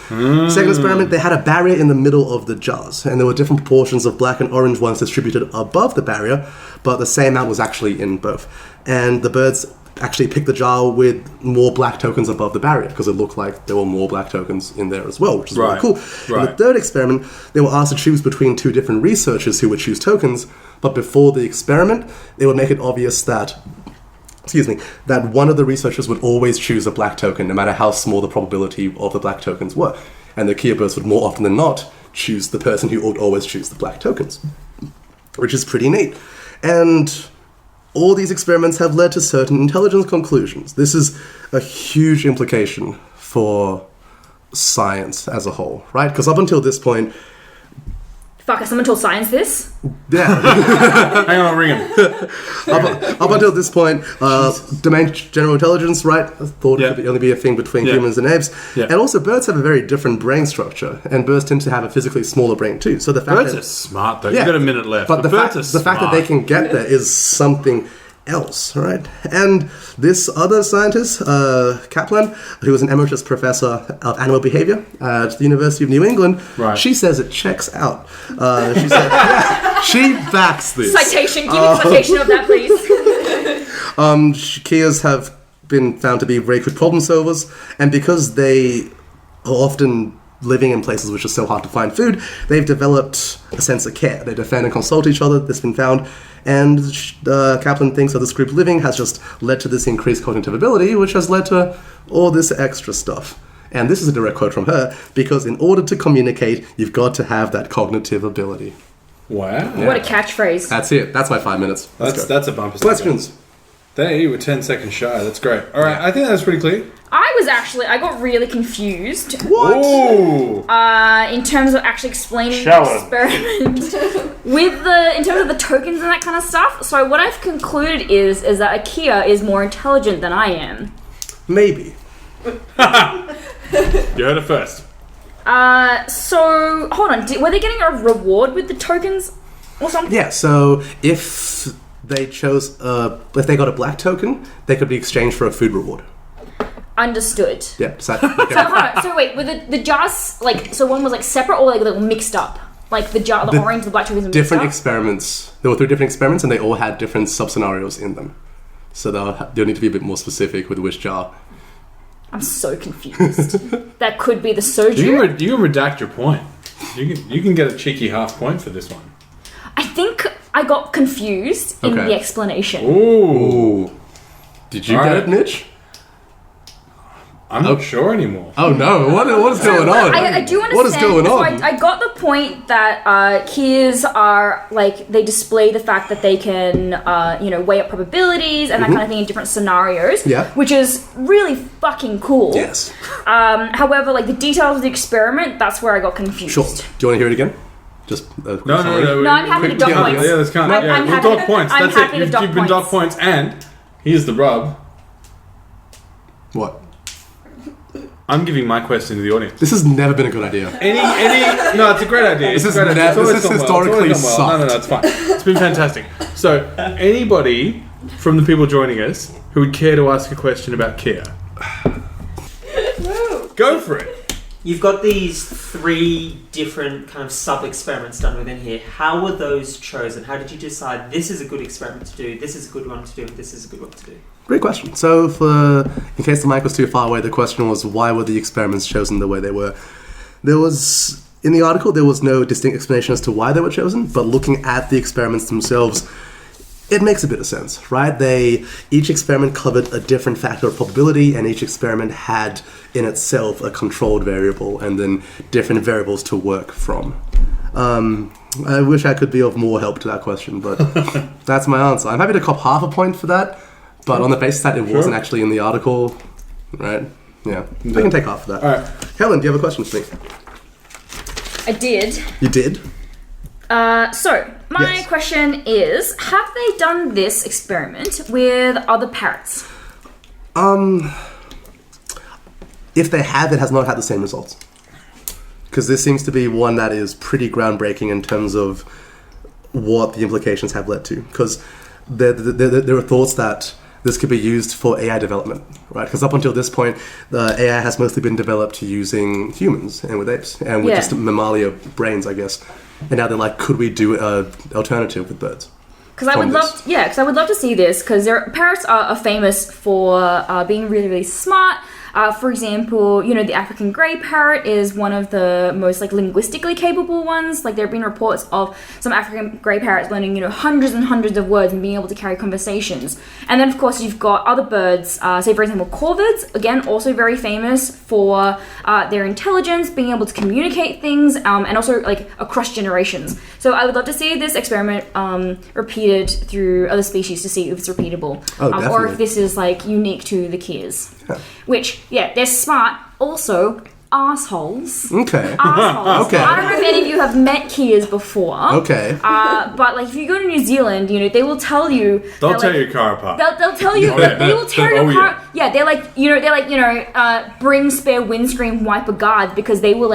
Second experiment, they had a barrier in the middle of the jars, and there were different proportions of black and orange ones distributed above the barrier, but the same amount was actually in both. And the birds actually picked the jar with more black tokens above the barrier because it looked like there were more black tokens in there as well, which is really cool. In the third experiment, they were asked to choose between 2 different researchers who would choose tokens, but before the experiment, they would make it obvious that one of the researchers would always choose a black token, no matter how small the probability of the black tokens were. And the kea birds would more often than not choose the person who would always choose the black tokens, which is pretty neat. And all these experiments have led to certain intelligence conclusions. This is a huge implication for science as a whole, right? Because up until this point... Fuck, has someone told science this? Yeah. Hang on, I'll ring him. Up until this point, domain general intelligence, right? I thought it could only be a thing between humans and apes. Yeah. And also, birds have a very different brain structure, and birds tend to have a physically smaller brain too. So the fact birds are smart, though. You've got a minute left. But the fact that they can get there is something else, right? And this other scientist, Kaplan, who was an emeritus professor of animal behavior at the University of New England, she says it checks out. She said, she backs this. Citation, give me a citation of that, please. Keas have been found to be very good problem solvers, and because they are often living in places which are so hard to find food, they've developed a sense of care. They defend and consult each other. That's been found. And Kaplan thinks that this group living has just led to this increased cognitive ability, which has led to all this extra stuff. And this is a direct quote from her, because in order to communicate, you've got to have that cognitive ability. Wow. Yeah. What a catchphrase. That's it. That's my 5 minutes. That's a bumper. Questions? They were 10 seconds shy. That's great. All right, I think that's pretty clear. I got really confused. What? Ooh. In terms of actually explaining the experiment in terms of the tokens and that kind of stuff. So what I've concluded is that a kea is more intelligent than I am. Maybe. You heard it first. So hold on. Were they getting a reward with the tokens or something? Yeah. So if they chose, if they got a black token, they could be exchanged for a food reward. Understood. Yeah. So hold on. So wait, were the jars so one was like separate or like they were mixed up? Like the orange, the black tokens were mixed different up? experiments. There were 3 different experiments, and they all had different sub-scenarios in them. So they'll need to be a bit more specific with which jar. I'm so confused. That could be the soju. You can redact your point. You can get a cheeky half point for this one. I think I got confused in the explanation. Ooh. Did you get it, Mitch? I'm not sure anymore. Oh no! What is going on? I do understand. What is going on? So I got the point that keys are like they display the fact that they can weigh up probabilities and that kind of thing in different scenarios. Yeah. Which is really fucking cool. Yes. However, like the details of the experiment, that's where I got confused. Sure. Do you want to hear it again? Just No, I'm happy to dock points. Yeah, that's kind of I'm we'll happy dock points. I'm That's happy it. to dock You've been dock points, and here's the rub. What? I'm giving my question to the audience. This has never been a good idea. No, it's a great idea. This It's is a great idea. It's always this gone is well. It's always historically gone well. No, sucked. it's fine. It's been fantastic. So, anybody from the people joining us who would care to ask a question about Kia? Go for it. You've got these 3 different kind of sub-experiments done within here. How were those chosen? How did you decide this is a good experiment to do, this is a good one to do, and this is a good one to do? Great question. So, in case the mic was too far away, the question was why were the experiments chosen the way they were? In the article, there was no distinct explanation as to why they were chosen, but looking at the experiments themselves, it makes a bit of sense, right? Each experiment covered a different factor of probability, and each experiment had in itself a controlled variable and then different variables to work from. I wish I could be of more help to that question, but that's my answer. I'm happy to cop half a point for that, but on the basis that it wasn't actually in the article, right? Yeah, I can take half of that. All right. Helen, do you have a question for me? I did. You did? So, my Yes. question is, have they done this experiment with other parrots? If they have, it has not had the same results. Because this seems to be one that is pretty groundbreaking in terms of what the implications have led to. Because there are thoughts that this could be used for AI development, right? Because up until this point, the AI has mostly been developed using humans and with apes and with just mammalia brains, I guess. And now they're like, could we do an alternative with birds? Because I would love to see this. Because parrots are famous for being really, really smart. For example, the African grey parrot is one of the most linguistically capable ones. There have been reports of some African grey parrots learning hundreds and hundreds of words and being able to carry conversations. And then of course you've got other birds, say for example corvids, again also very famous for their intelligence, being able to communicate things, and also across generations. So I would love to see this experiment repeated through other species to see if it's repeatable, or if this is unique to the Kias. Yeah. Which, they're smart. Also, assholes. Okay. Assholes. Okay. I don't know if any of you have met Kias before. Okay. But if you go to New Zealand, they will tell you. They'll tear your car apart. They'll tell you. Oh, yeah. They will tear your Oh, car. Yeah, they're bring spare windscreen wiper guard because they will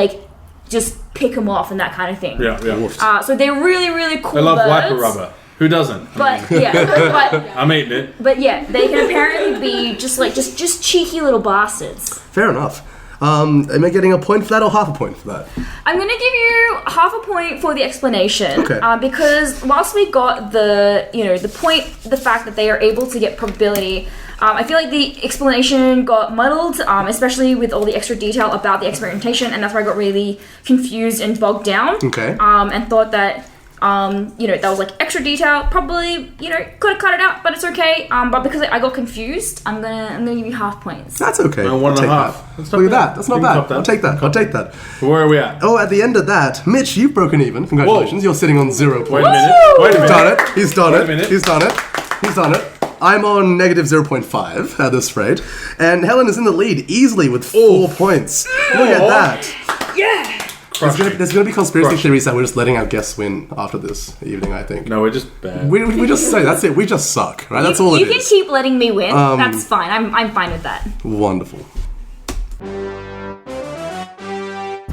just pick them off and that kind of thing. Yeah. So they're really, really cool. They love birds. wiper rubber. Who doesn't? But I'm eating it. But they can apparently be just cheeky little bastards. Fair enough. Am I getting a point for that or half a point for that? I'm going to give you half a point for the explanation. Okay. Because whilst we got the fact that they are able to get probability, I feel like the explanation got muddled, especially with all the extra detail about the experimentation, and that's where I got really confused and bogged down. Okay. And thought that that was extra detail. Probably, could have cut it out, but it's okay. But because I got confused, I'm gonna give you half points. That's okay. No, one I'll and a take half. that. That's not Look at bad. that. That's not You can bad. cop that. I'll take that. Where are we at? Oh, at the end of that, Mitch, you've broken even. Congratulations. Whoa. You're sitting on 0 points. Wait a minute. Wait a minute. Done it. He's done Wait a it. minute. He's done it. He's done it. I'm on negative 0.5 at this rate. And Helen is in the lead easily with 4 points. Look at that. Yeah. There's going to be conspiracy theories that we're just letting our guests win after this evening, I think. No, we're just bad. We just say, that's it. We just suck, right? That's all it You can is. keep letting me win. That's fine. I'm fine with that. Wonderful.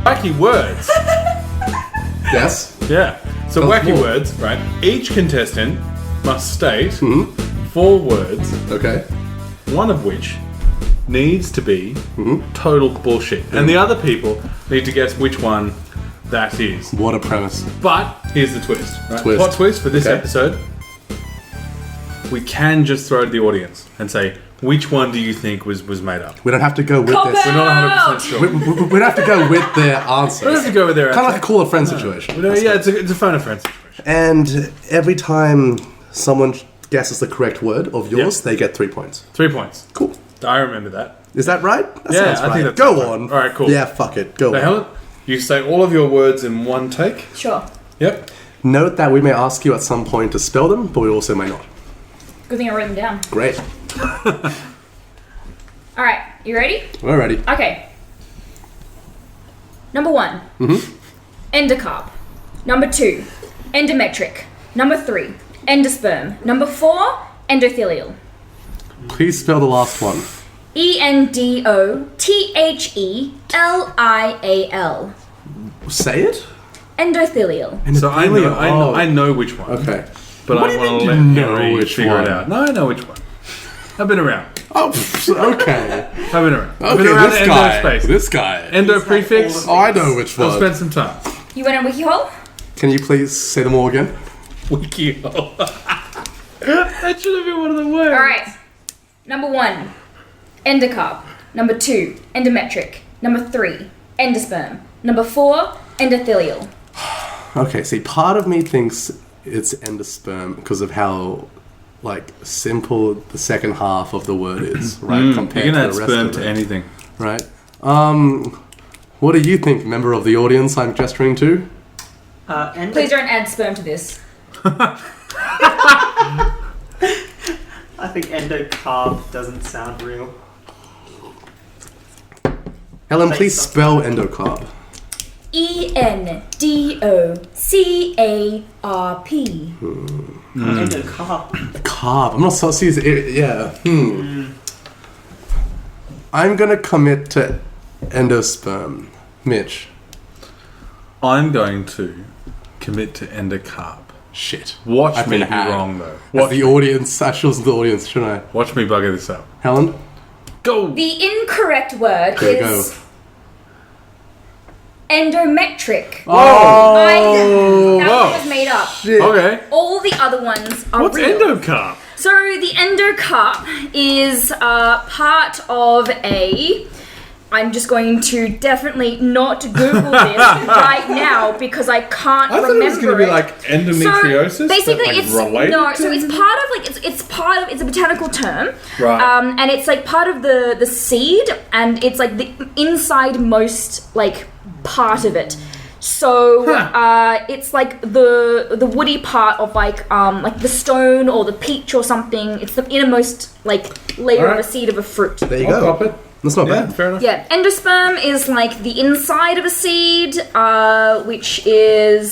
Wacky words. Yes? Yeah. So Tell us wacky more. words, right? Each contestant must state Mm-hmm. 4 words, Okay. one of which needs to be Mm-hmm. total bullshit. And the other people need to guess which one that is. What a premise. But here's the twist. Right? Twist. Plot twist for this Okay. episode. We can just throw to the audience and say, which one do you think was made up? We don't have to go with Cop this. it! We're not 100% sure. We don't have to go with their answer. We don't have to go with their Kind of like answer. a call a friend situation. Yeah, it's a phone a friend situation. And every time someone guesses the correct word of yours, Yeah. they get 3 points. 3 points. Cool. I remember that. Is that right? That Yeah, sounds I think right. that's Go right. on. All right, cool. Yeah, fuck it. Go So on. Helen, you say all of your words in one take. Sure. Yep. Note that we may ask you at some point to spell them, but we also may not. Good thing I wrote them down. Great. All right. You ready? We're ready. Okay. Number 1. Endocarp. Number 2. Endometric. Number 3. Endosperm. Number 4. Endothelial. Please spell the last one. Endothelial. Say it. Endothelial. So I know which one. Okay. But What I do you want to mean let you know Henry which figure one? it out. No, I know which one. I've been around. Oh, okay. I've been around. I've been Okay, around this the guy. endo space. This guy. Endo He's had prefix. all Oh, I know which I'll one. spend some time. You went on WikiHole? Can you please say them all again? Wiki. That should have been one of the words. Alright. Number 1, endocarp. Number 2, endometric. Number 3, endosperm. Number 4, endothelial. Okay, see, part of me thinks it's endosperm because of how, like, simple the second half of the word is, right? You Compared can to add the rest sperm of to it, anything. right? What do you think, member of the audience I'm gesturing to? Please don't add sperm to this. I think endocarp doesn't sound real. Helen, Thanks, please Doctor. spell endocarp. ENDOCARP. Endocarp. Carb. I'm not so yeah. I'm gonna commit to endosperm. Mitch. I'm going to commit to endocarp. Shit. Watch I've me been be hacked. wrong though. As Watch the me. audience, I chose the audience, shouldn't I? Watch me bugger this up. Helen? Go. The incorrect word There you is endometric. Oh! That one was made up. Shit. Okay. All the other ones are What's real. endocarp? So the endocarp is part of a... I'm just going to definitely not Google this right now because I can't I thought remember it was going to be like endometriosis. So basically, but, like, it's related no. to So it's part of like it's a botanical term, Right. And it's like part of the seed, and it's like the inside most like part of it. So it's like the woody part of like the stone or the peach or something. It's the innermost like layer Alright. of a seed of a fruit. There you I'll go. cop it. That's not Yeah, bad. fair enough. Yeah, endosperm is like the inside of a seed, which is,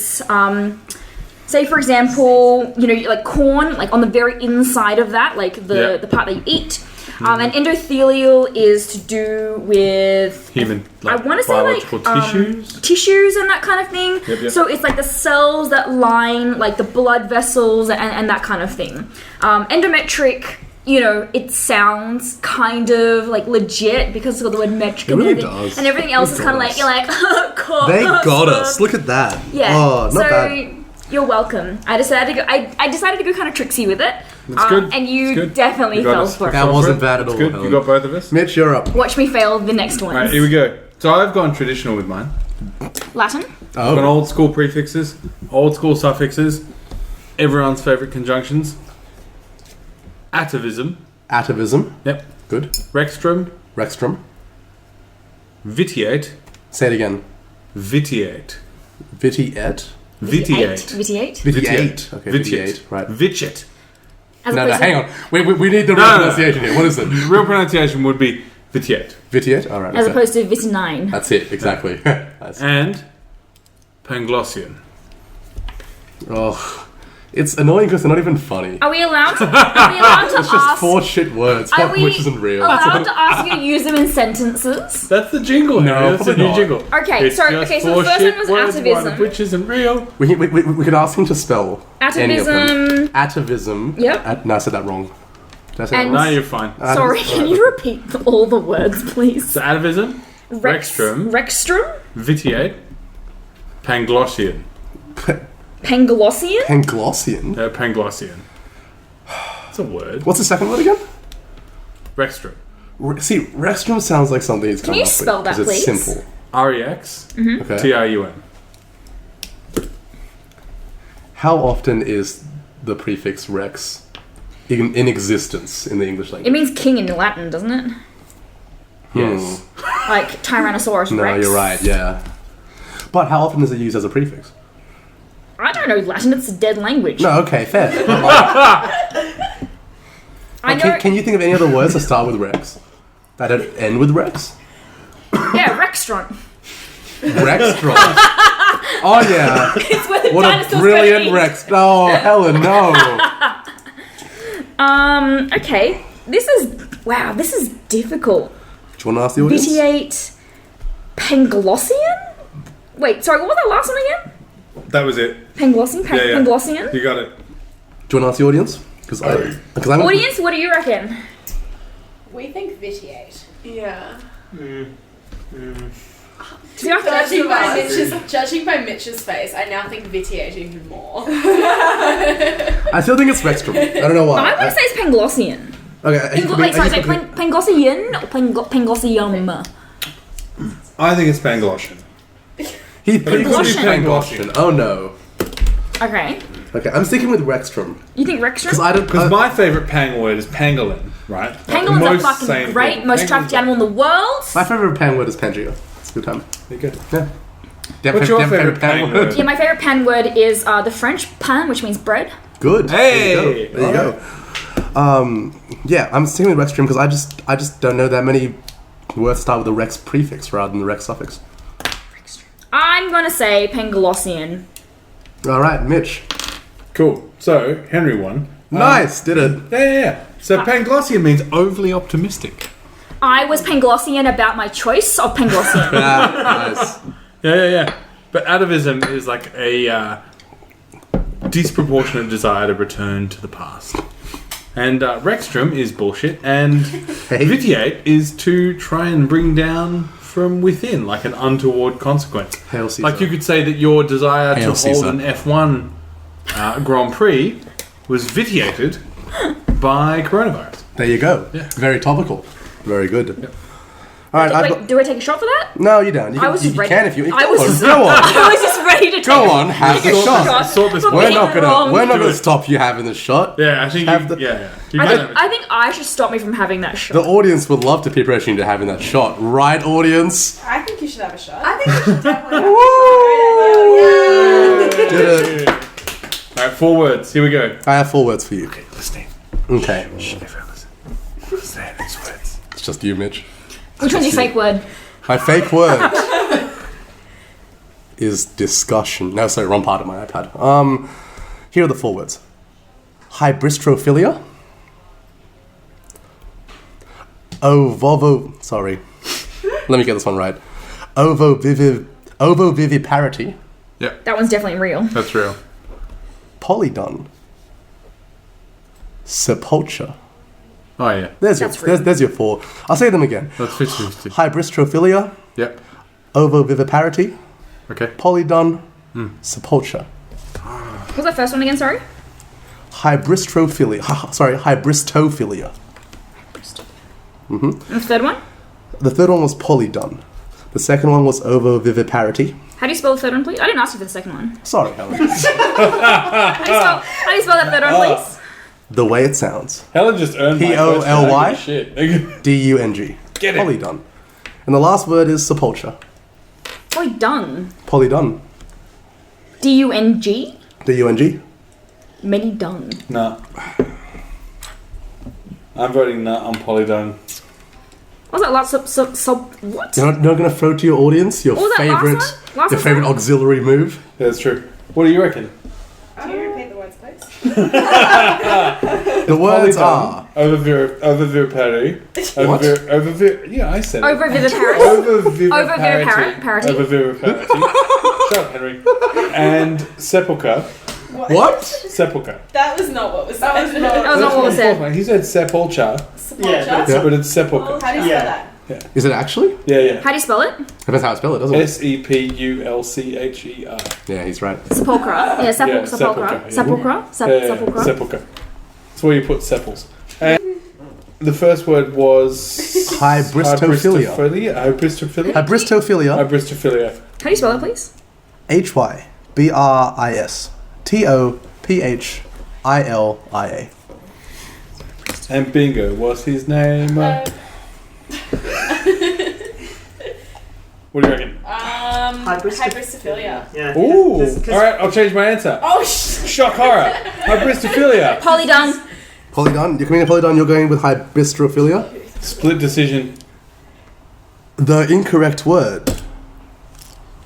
say for example, like corn, like on the very inside of that, like the part that you eat. And endothelial is to do with Human, like, I want to say biological like tissues and that kind of thing. Yep. So it's like the cells that line like the blood vessels and that kind of thing. Endometric. It sounds kind of like legit because it's got the word metric It and really everything. does. And everything else It is kind of like, does. you're like, cool. They got us. Look at that. Yeah. Oh, not so bad. you're welcome. I decided to go. I decided to go kind of tricksy with it. That's good. And It's you good. definitely You got fell us. for it. That wasn't bad at That's all, good. Helen. You got both of us. Mitch, you're up. Watch me fail the next ones. All right, here we go. So I've gone traditional with mine. Latin. I've gone Oh, old school prefixes, old school suffixes, everyone's favourite conjunctions. Atavism. atavism. Yep. Good. Rextrum. Rextrum. Vitiate. Say it again. Vitiate. Vitiate. Vitiate. Vitiate. Vitiate. Okay, Vitiate. vitiate. Right. Vitchit. As No, opposed to- hang on. We need the No, right no, no. pronunciation here. What is it? Real pronunciation would be vitiate. Vitiate? Alright. As okay. opposed to vitinine. That's it, exactly. That's, And Panglossian. oh, it's annoying because they're not even funny. Are we allowed to It's just ask? four shit words, Are one we which isn't real. allowed to ask you to use them in sentences? That's the jingle. No, Harry. That's the probably new not. jingle. Okay, It's sorry. just Okay, so the four first shit one was words, atavism. one of which isn't real. We could ask him to spell any of them. Atavism. Atavism. Yep. No, I said that wrong. Did I say And- that No, wrong? you're fine. Sorry, can you repeat all the words, please? So atavism, Rextrum. Rextrum? vitiate, Panglossian. Panglossian? Panglossian? Panglossian. It's a word. What's the second word again? Rextrum. See, Rextrum sounds like something he's come you up with. spell that, 'cause it's please? simple. REX, Okay. TRUM. How often is the prefix Rex in existence in the English It language? means king in Latin, doesn't it? Yes. Like Tyrannosaurus No, Rex. you're right, yeah. But how often is it used as a prefix? I don't know Latin, it's a dead language. No, okay, fair. But like, I know. can you think of any other words that start with Rex? That end with Rex? Yeah, Rextron. Rextron. Oh yeah. It's where the What a dinosaurs brilliant go to eat. Rex. Oh, Helen, no. Okay. This is Wow, this is difficult. Do you want to ask the audience? Vitiate Panglossian? Wait, sorry, what was that last one again? That was it. Panglossian? Yeah, yeah. Panglossian? You got it. Do you want to ask the audience? Because I'm Audience, what do you reckon? We think vitiate. Yeah. Judging by Mitch's face, I now think vitiate even more. I still think it's Rextrum. I don't know why. I want to say it's Panglossian. Okay. Panglossian or Panglossium? I think it's Panglossian. He thinks it's Panglossian. Panglossian. Oh no. Okay. Okay, I'm sticking with Rextrum. You think Rextrum? Because I don't. Because my favourite pang word is pangolin, right? Pangolin's a Most fucking sane great, people. most trafficked animal in the world. My favorite pan word is Pangea. It's a good time. There you go. Yeah. What's your favourite pan word? Yeah, my favourite pan word is the French pain, which means bread. Good. Hey! There you go. Yeah, I'm sticking with Rextrum because I just don't know that many words start with the Rex prefix rather than the Rex suffix. I'm gonna say Panglossian. All right, Mitch. Cool. So, Henry won. Nice, did it. Yeah. So, Panglossian means overly optimistic. I was Panglossian about my choice of Panglossian. Nice. Yeah. But atavism is like a disproportionate desire to return to the past. And Rextrum is bullshit. And vitiate is to try and bring down from within, like an untoward consequence. Hail Caesar. Like you could say that your desire Hail to hold Caesar. an F1 Grand Prix was vitiated by coronavirus. There you go. Yeah. Very topical. Very good. Yep. All right. Wait, do I take a shot for that? No, you don't. You I was just ready. can if you. I was just- Go on. I was just ready to take Go on. Have the a shot. Sort this for We're being not wrong. gonna stop you having the shot. Yeah, I think Have you, the- yeah. You I can think, have it. I think I should stop me from having that shot. The audience would love to be pressuring you to having that shot, right, audience? I think you should have a shot. I think you should definitely Did it. All right, 4 words. Here we go. I have 4 words for you. Okay, listening. Okay. Shh, everyone listen. Say these words. It's just you, Mitch. Which one's your fake word? My fake word is discussion. No, sorry, wrong part of my iPad. Here are the 4 words. Hybristrophilia. Sorry. Let me get this one right. Ovoviviparity. That one's definitely real. That's real. Polydon. Sepulture. Oh, yeah. There's your 4. I'll say them again. That's 50-50. Hybristrophilia. Yep. Ovoviviparity. Okay. Polydon. Sepulture. What was that first one again, sorry? Hybristrophilia. Sorry, hybristophilia. And the third one? The third one was polydon. The second one was ovoviviparity. How do you spell the third one, please? I didn't ask you for the second one. Sorry, Helen. How do you spell that third one, please? The way it sounds. Helen just earned my P-O-L-Y? shit. D-U-N-G. Get it. Polydon. And the last word is sepulture. Polydung. Polydon. D-U-N-G? D-U-N-G. Many dung. No. I'm voting no on Polydon. What was that last what? You're not going to throw to your audience your What was that favorite, last one? Last your one, favorite sorry? auxiliary move? Yeah, that's true. What do you reckon? Can you repeat the words, please? The words are Ovoviviparity. What? Yeah, I said it. Ovoviviparity. Ovoviviparity. Ovoviviparity. Shut up, Henry. And sepulchre. what? Sepulchre. That was not what was said. That was not what was said. He said sepulchre, Sepulture? Yeah. but it's sepulchre. How do you spell that? Is it actually? Yeah. How do you spell it? Depends how I spell it, doesn't it? Sepulcher. Yeah, he's right. Sepulchre. Yeah, sepulchre. sepulchre, yeah. Sepulchre. Sepulchre. Sepulchre. That's where you put sepals. And the first word was Hybristophilia. Hybristophilia. Hybristophilia. Hybristophilia. How do you spell it, please? Hybristophilia. And bingo. What's his name? What do you reckon? Hybristophilia. Yeah. Ooh. Just- All right, I'll change my answer. Oh, Shock horror. Hybristophilia. Polydung. Polydon. You're coming to Polydon, you're going with hybristophilia. Split decision. The incorrect word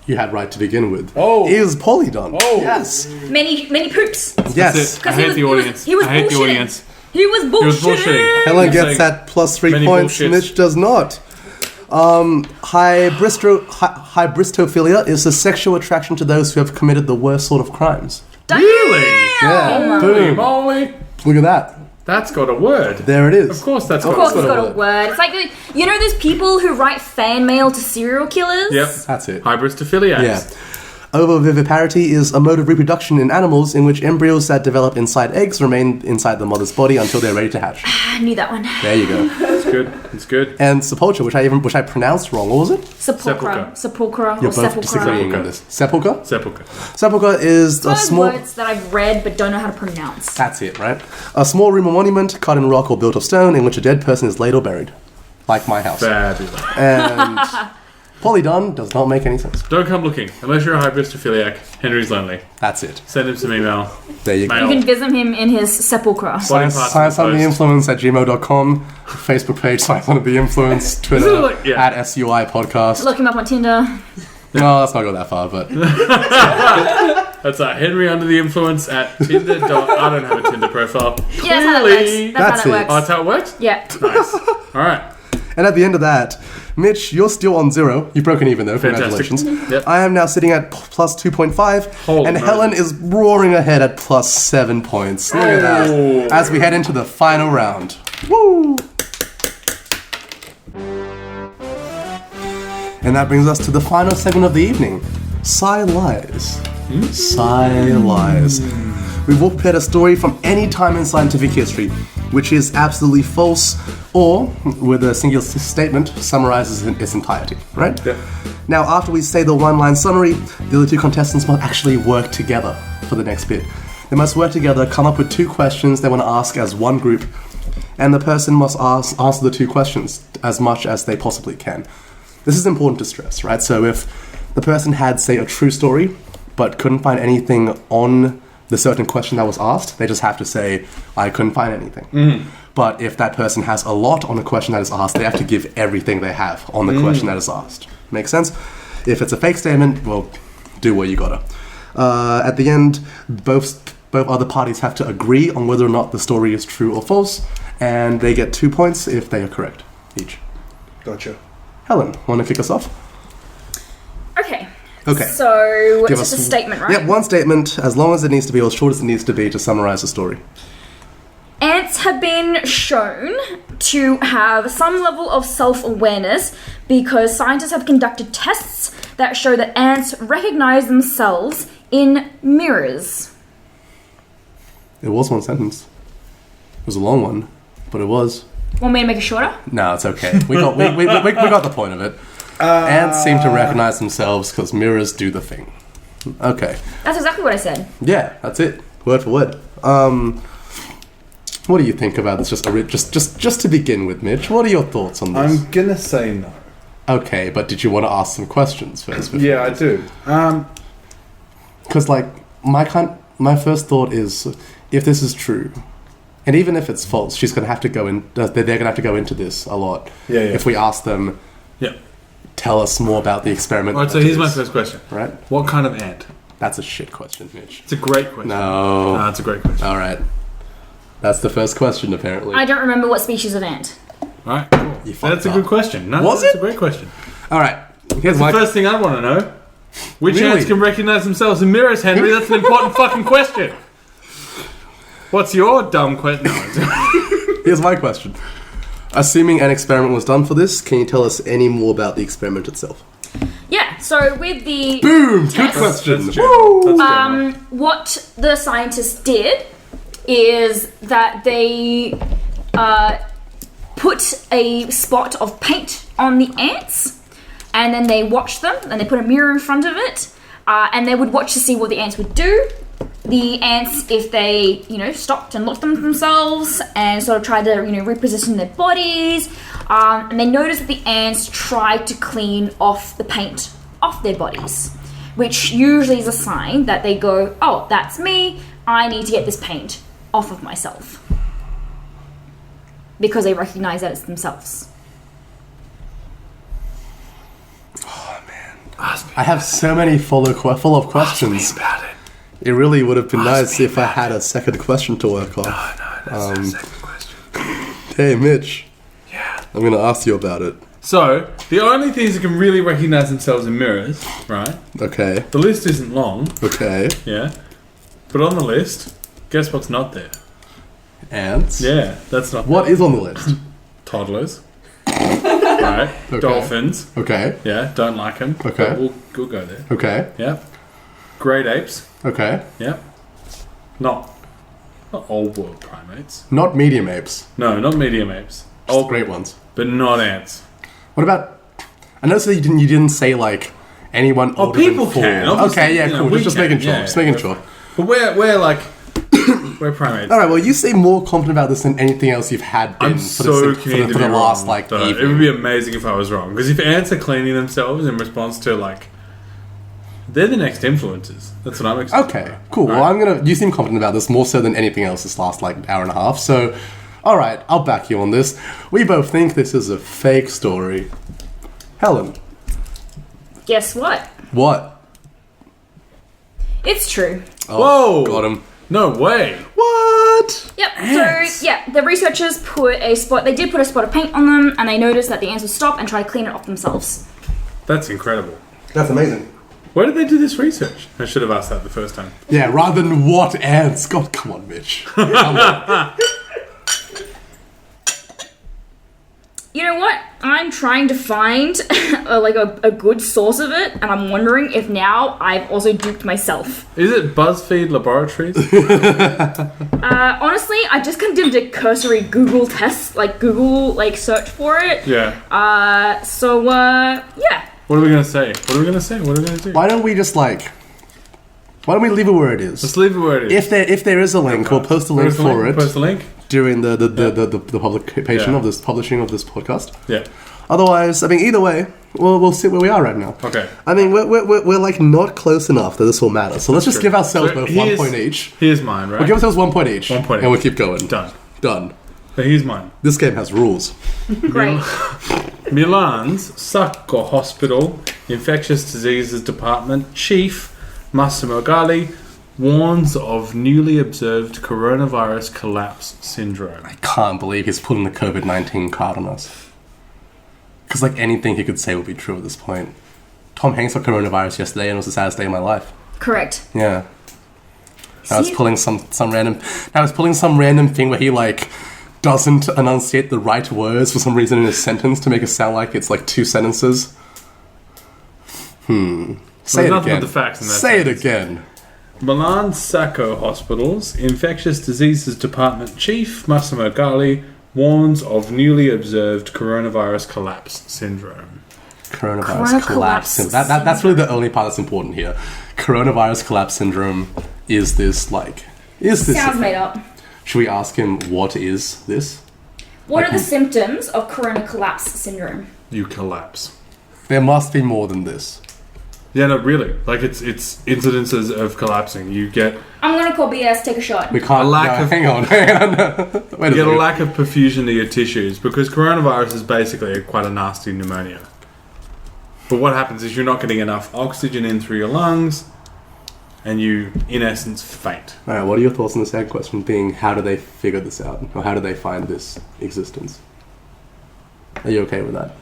you had right to begin with is polydon. Oh. Yes. Many poops. Yes. I hate the audience. He was I hate the bullshitting. audience. He He was He was bullshitting. bullshitting. Helen He's gets saying that plus 3 many points. bullshits. Mitch does not. Hybristophilia is a sexual attraction to those who have committed the worst sort of crimes. Really? Yeah. Holy Boom. moly. Look at that. That's got a word. There it is. Of course that's Of got course, a it's word. got a word. It's like you know those people who write fan mail to serial killers. Yep. That's it. Hybristophiliacs. Yeah. Ovoviviparity is a mode of reproduction in animals in which embryos that develop inside eggs remain inside the mother's body until they're ready to hatch. I knew that one. There you go. It's good. It's good. And sepulture, which I pronounced wrong. What was it? Sepulchra. Sepulchra You're or both sepulchra. disagreeing on this. Sepulcher? Sepulchre. Sepulcher is It's one a of those small... words that I've read but don't know how to pronounce. That's it, right? A small room or monument cut in rock or built of stone in which a dead person is laid or buried. Like my house. Fabulous. And polydon does not make any sense. Don't come looking. Unless you're a hybristophiliac, Henry's lonely. That's it. Send him some email. There you go. Mail. You can visit him in his sepulchra. Body parts in the post. ScienceUnderTheInfluence@gmail.com, Facebook page Science Under the Influence, Twitter Yeah. at SUI Podcast. Look him up on Tinder. No, let's not go that far, but That's Henry Under the Influence at Tinder. I don't have a Tinder profile. Yeah, that's how that Clearly. works. That's That's how it. that Oh, works. that's how it works? Yeah. Nice. All right. and at the end of that, Mitch, you're still on 0. You've broken even though. Fantastic. Congratulations. Yep. I am now sitting at plus 2.5, Holy and moly. Helen is roaring ahead at plus 7 points. Look at that. Oh. As we head into the final round. Woo! And that brings us to the final segment of the evening. Sci Lies. Sci Lies. We've all prepared a story from any time in scientific history, which is absolutely false, or, with a singular statement, summarizes in its entirety, right? Yep. Now, after we say the one-line summary, the other two contestants must actually work together for the next bit. They must work together, come up with 2 questions they want to ask as one group, and the person must answer the 2 questions as much as they possibly can. This is important to stress, right? So if the person had, say, a true story, but couldn't find anything on the certain question that was asked, they just have to say, I couldn't find anything. But if that person has a lot on the question that is asked, they have to give everything they have on the question that is asked. Make sense? If it's a fake statement, well, do what you gotta. At the end, both other parties have to agree on whether or not the story is true or false, and they get 2 points if they are correct, each. Gotcha. Helen, want to kick us off? Okay. Okay. So Give it's just us- a statement, right? Yeah, one statement, as long as it needs to be, or as short as it needs to be, to summarize the story. Ants have been shown to have some level of self-awareness because scientists have conducted tests that show that ants recognize themselves in mirrors. It was one sentence. It was a long one, but it was. Want me to make it shorter? No, it's okay. We got we got the point of it. Ants seem to recognize themselves because mirrors do the thing. Okay. That's exactly what I said. Yeah, that's it. Word for word. What do you think about this? Just to begin with, Mitch. What are your thoughts on this? I'm gonna say no. Okay, but did you want to ask some questions first? before Yeah, I do. Because, like, my first thought is, if this is true, and even if it's false, she's going to have to go in. They're going to have to go into this a lot. Yeah. If we ask them, Yeah. tell us more about the experiment. All right, so that here's it my is. first question. Right? What kind of ant? That's a shit question, Mitch. It's a great question. No. It's a great question. All right. That's the first question, apparently. I don't remember what species of ant. All right, cool. You fucked That's a up. good question. No, Was that's it? a great question. All right. Here's That's my the first thing I want to know. Which Really? ants can recognize themselves in mirrors, Henry? That's an important fucking question. What's your dumb question? Here's my question. Assuming an experiment was done for this, can you tell us any more about the experiment itself? Yeah, so with the Boom! Good Test. question. That's general. That's general. what the scientists did is that they put a spot of paint on the ants, and then they watched them, and they put a mirror in front of it, and they would watch to see what the ants would do. The ants, if they, stopped and looked at themselves and sort of tried to, reposition their bodies, and they noticed that the ants tried to clean off the paint off their bodies, which usually is a sign that they go, oh, that's me, I need to get this paint off of myself. Because they recognize that it's themselves. I have so many follow-up questions. About it. It really would have been Ask nice me if I about had a second question to work on. No, that's a second question. Hey, Mitch. Yeah. I'm gonna ask you about it. So, the only things that can really recognize themselves in mirrors, right? Okay. The list isn't long, Okay. yeah? But on the list, guess what's not there? Ants. Yeah, that's not What is on the list? toddlers. Right? Okay. Dolphins. Okay. Yeah, don't like them. Okay. But we'll go there. Okay. Yeah. Great apes. Okay. Yeah. Not old world primates. Not medium apes. No, not medium apes. Just Old, great ones. but not ants. What about? I noticed that you didn't say like anyone. Oh, older people than 4. can. Obviously, Okay, yeah, you know, cool. we Just can. making sure. Yeah, Just making yeah. sure. But we're like we're primates. All right. Well, you seem more confident about this than anything else you've had been I'm for so the, keen to for be the last wrong, like though. It evening. would be amazing if I was wrong. Because if ants are cleaning themselves in response to like, they're the next influencers. That's what I'm excited Okay, about. cool. Well, Right? you seem confident about this more so than anything else this last like hour and a half. So, all right, I'll back you on this. We both think this is a fake story. Helen, Guess what? what? It's true. Oh, Whoa! got him. No way. What? Yep. Ants. So yeah, the researchers they did put a spot of paint on them, and they noticed that the ants would stop and try to clean it off themselves. That's incredible. That's amazing. Where did they do this research? I should have asked that the first time. Yeah, rather than what ants? God, come on, Mitch. Come on. You know what? I'm trying to find a good source of it, and I'm wondering if now I've also duped myself. Is it BuzzFeed Laboratories? Honestly, I just kind of did a cursory Google test, Google search for it. Yeah. Yeah. What are we gonna say? What are we gonna say? What are we gonna do? Why don't we just why don't we leave it where it is? Let's leave it where it is. If there is a link, we'll post a link for it Post the link. during the publication Yeah. of this publishing of this podcast. Yeah. Otherwise, I mean, either way, we'll sit where we are right now. Okay. I mean, we're like not close enough that this will matter. So let's just true. give ourselves So both here's- 1 point each. Here's mine, right? We'll give ourselves 1 point each. 1 point And we'll each. keep going. Done. Done. So here's mine. This game has rules. Great. Milan's Sacco Hospital Infectious Diseases Department Chief Massimo Galli warns of newly observed coronavirus collapse syndrome. I can't believe he's pulling the COVID-19 card on us. Because like anything he could say would be true at this point. Tom Hanks got coronavirus yesterday and it was the saddest day of my life. Correct. Yeah. I was See? pulling some random thing where he like doesn't enunciate the right words for some reason in his sentence to make it sound like it's like 2 sentences. Say There's it nothing again. but the facts in that Say it sentence. again. Milan Sacco Hospital's Infectious Diseases Department Chief Massimo Galli warns of newly observed coronavirus collapse syndrome. Coronavirus collapse syndrome. That's really the only part that's important here. Coronavirus collapse syndrome is this Sounds made up. Should we ask him what is this? What are the symptoms of corona collapse syndrome? You collapse. There must be more than this. Yeah, no, really. Like, it's incidences of collapsing. You get I'm gonna call BS, take a shot. We can't. A lack of- hang on. Wait a you get a second. lack of perfusion to your tissues because coronavirus is basically quite a nasty pneumonia. But what happens is you're not getting enough oxygen in through your lungs, and you, in essence, faint. All right. What are your thoughts on the second question? Being, how do they figure this out, or how do they find this existence? Are you okay with that?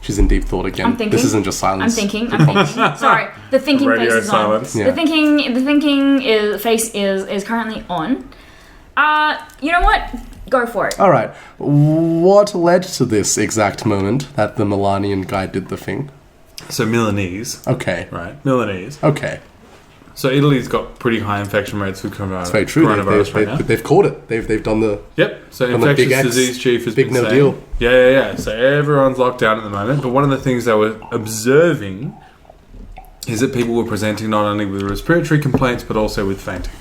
She's in deep thought again. I'm thinking. This isn't just I'm silence. thinking. Sorry, the thinking face Radio is silence. on. Yeah. The thinking face is currently on. You know what? Go for it. All right. What led to this exact moment that the Milanian guy did the thing? So Milanese, Okay. right? Milanese. Okay. So Italy's got pretty high infection rates with coronavirus. That's very true. Coronavirus right now. They've caught it. They've done the. Yep. So On the big infectious X, disease chief has big been no saying, deal. Yeah. So everyone's locked down at the moment. But one of the things they were observing is that people were presenting not only with respiratory complaints but also with fainting.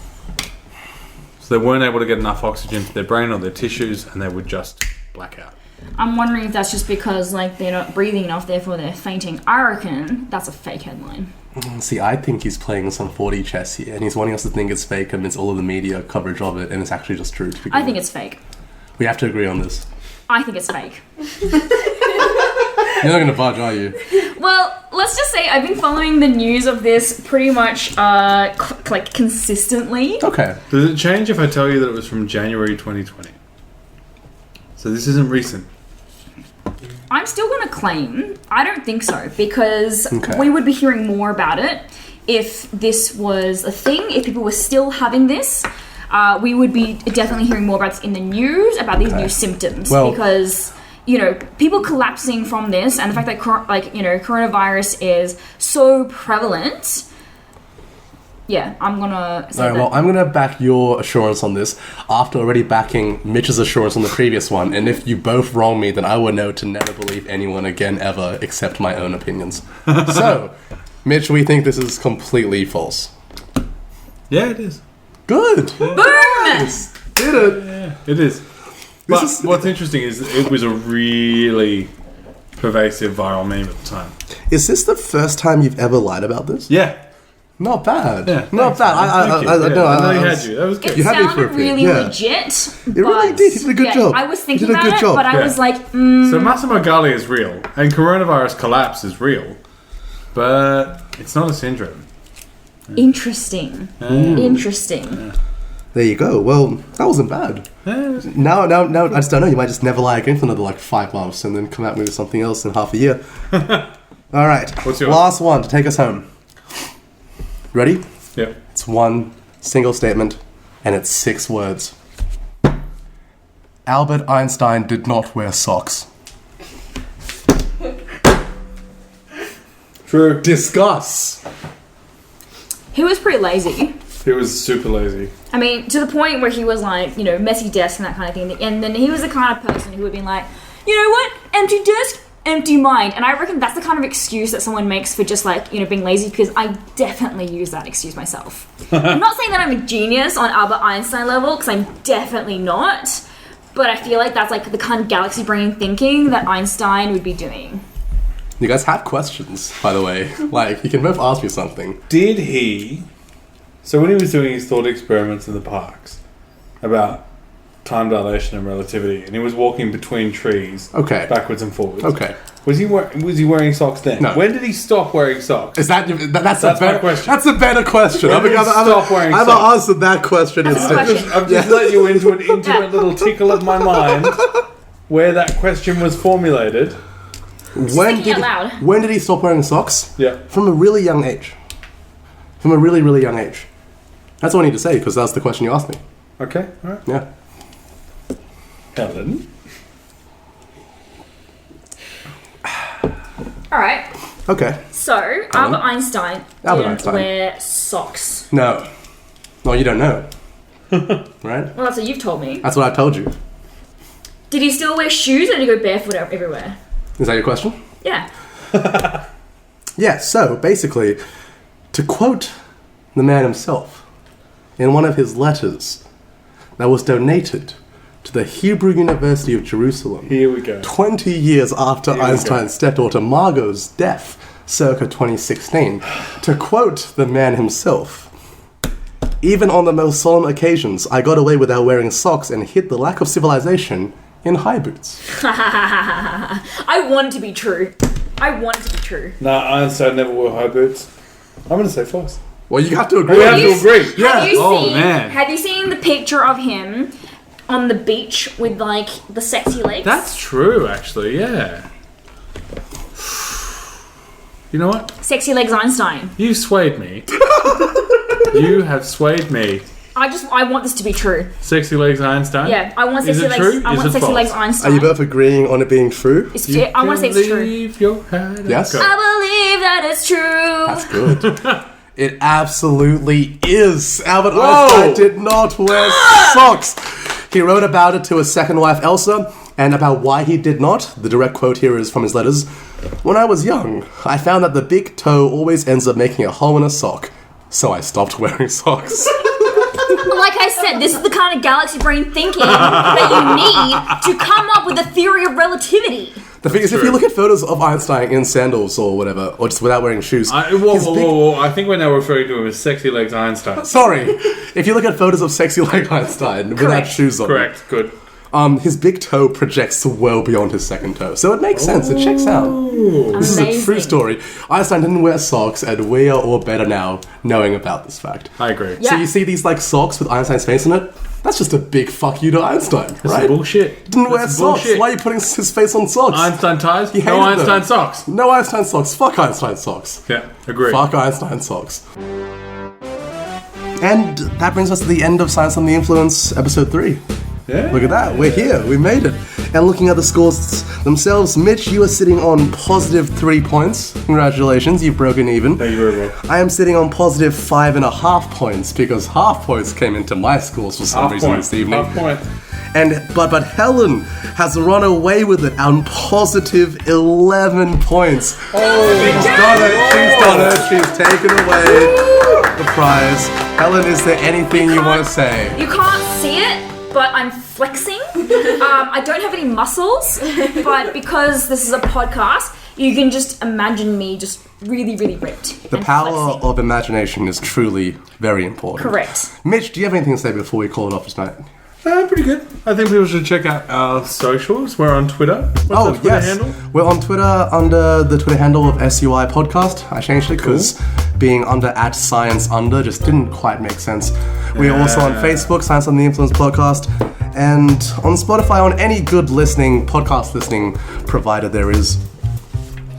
So they weren't able to get enough oxygen to their brain or their tissues, and they would just black out. I'm wondering if that's just because they're not breathing enough, therefore they're fainting. I reckon that's a fake headline. See, I think he's playing some 4D chess here, and he's wanting us to think it's fake amidst all of the media coverage of it, and it's actually just true. I think it's fake. We have to agree on this. I think it's fake. You're not going to budge, are you? Well, let's just say I've been following the news of this pretty much like consistently. Okay. Does it change if I tell you that it was from January 2020? So this isn't recent. I'm still going to claim I don't think so, because Okay. we would be hearing more about it if this was a thing, if people were still having this. We would be definitely hearing more about this in the news, about these new symptoms, Well- because, you know, people collapsing from this and the fact that, coronavirus is so prevalent. Yeah, I'm gonna say Alright, that. well, I'm gonna back your assurance on this after already backing Mitch's assurance on the previous one, and if you both wrong me, then I will know to never believe anyone again ever except my own opinions. So, Mitch, we think this is completely false. Yeah, it is. Good! Boom! Nice. Did it! Yeah, it is. But what's interesting is it was a really pervasive viral meme at the time. Is this the first time you've ever lied about this? Yeah. Not bad. Yeah. Not thanks, bad. man. Thank you. I know. I know you was- had you. That was good. It You had me for a sounded bit, really yeah. legit. It really but- did. You did a good job. I was You thinking did a about good it, job. but I Yeah. was like, So Massimo Galli is real, and coronavirus collapse is real, but it's not a syndrome. interesting. Interesting. There you go. Well, that wasn't bad. Now, I just don't know. You might just never lie again for another 5 months, and then come at me with something else in half a year. All right. What's yours? Last one to take us home. Ready? Yep. It's one single statement, and it's 6 words. Albert Einstein did not wear socks. True. Discuss. He was pretty lazy. He was super lazy. I mean, to the point where he was like, you know, messy desk and that kind of thing. And then he was the kind of person who would be like, you know what? Empty desk, empty mind. And I reckon that's the kind of excuse that someone makes for just like, you know, being lazy, because I definitely use that excuse myself. I'm not saying that I'm a genius on Albert Einstein level, because I'm definitely not. But I feel like that's like the kind of galaxy brain thinking that Einstein would be doing. You guys have questions, by the way. You can both ask me something. Did he... So when he was doing his thought experiments in the parks about time dilation and relativity, and he was walking between trees, Okay. backwards and forwards. Okay. Was he wearing socks then? No. When did he stop wearing socks? Is that's That's a better my question. That's a better question. When did he stop wearing I've socks? answered that question That's a instead. question. I've just let you into an intimate little tickle of my mind where that question was formulated. thinking out loud. When did he stop wearing socks? Yeah. From a really young age. From a really, really young age. That's all I need to say, because that's the question you asked me. Okay, alright. Yeah. Helen? Alright, Okay. so Albert Einstein Albert didn't Einstein. wear socks. No. No, you don't know. Right? Well, that's what you've told me. That's what I told you. Did he still wear shoes, or did he go barefoot everywhere? Is that your question? Yeah. Yeah, so basically, to quote the man himself, in one of his letters that was donated to the Hebrew University of Jerusalem Here we go. 20 years after Here we Einstein's stepdaughter Margot's death, circa 2016, to quote the man himself, "Even on the most solemn occasions, I got away without wearing socks and hid the lack of civilization in high boots." I want it to be true. I want it to be true. Nah, Einstein never wore high boots. I'm going to say false. Well, you have to agree. We have you to agree. Yeah. Have you Oh, seen, man. Have you seen the picture of him on the beach with like the sexy legs? That's true, actually, yeah. You know what? Sexy legs Einstein. You've swayed me. You have swayed me. I want this to be true. Sexy legs Einstein? Yeah, I want Is sexy it legs. true? I Is want it sexy false? legs Are Einstein. you both agreeing on it being true? I want to say it's true. Leave your head Yes. up. I believe that it's true. That's good. It absolutely is. Albert Whoa. Einstein did not wear socks. He wrote about it to his second wife, Elsa, and about why he did not. The direct quote here is from his letters. "When I was young, I found that the big toe always ends up making a hole in a sock, so I stopped wearing socks." Like I said, this is the kind of galaxy brain thinking that you need to come up with a theory of relativity. The thing is, if you look at photos of Einstein in sandals or whatever, or just without wearing shoes, Whoa. I think we're now referring to him as Sexy Legs Einstein. Sorry, if you look at photos of sexy like Einstein without Correct. shoes on, Correct, good. his big toe projects well beyond his second toe. So it makes sense. It checks out. This is a true Amazing. story. Einstein didn't wear socks, and we are all better now knowing about this fact. I agree. Yeah. So you see these like socks with Einstein's face on it? That's just a big fuck you to Einstein, That's right? bullshit. Didn't wear That's socks. bullshit. Why are you putting his face on socks? Einstein ties? He No hated them. Einstein socks. No Einstein socks. Fuck Einstein socks. Yeah, agree. Fuck Einstein socks. And that brings us to the end of Science on the Influence, episode 3. Yeah. Look at that, we're here, we made it. And looking at the scores themselves, Mitch, you are sitting on positive 3 points. Congratulations, you've broken even. Thank you very much. I am sitting on positive 5.5 points because half points came into my scores for some Half reason point. this evening. Half point. But Helen has run away with it on positive 11 points. She's done it. She's taken away the prize. Helen, is there anything you want to say? You can't see it, but I'm flexing. I don't have any muscles, but because this is a podcast, you can just imagine me just really, really ripped. The and power flexing. of imagination is truly very important. Correct. Mitch, do you have anything to say before we call it off tonight? Pretty good. I think people should check out our socials. We're on Twitter. What's the Twitter yes. handle? We're on Twitter under the Twitter handle of SUI Podcast. I changed it because being under @ScienceUnder just didn't quite make sense. We're also on Facebook, Science on the Influence Podcast, and on Spotify, on any good podcast listening provider there is.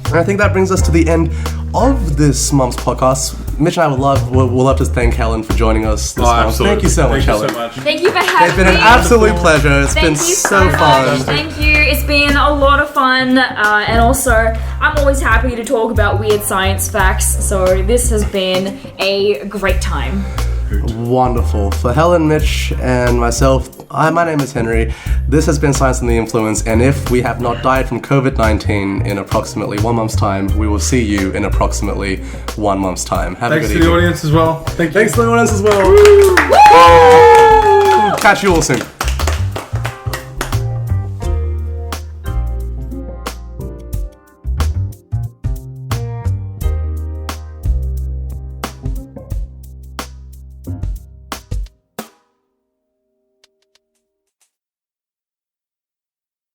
And I think that brings us to the end of this month's podcast. Mitch and I would love to thank Helen for joining us this month. Absolutely. Thank you so much, Thank Helen. you so much. Thank you for having It's been an me. absolute pleasure. It's Thank been you so much. fun. Thank you. It's been a lot of fun, and also I'm always happy to talk about weird science facts. So this has been a great time. Wonderful. For Helen, Mitch, and myself, my name is Henry. This has been Science and the Influence, and if we have not died from COVID-19 in approximately 1 month's time, we will see you in approximately 1 month's time. Have Thanks a to good the evening. audience as well. Thank you. Thanks to the audience as well. Catch you all soon.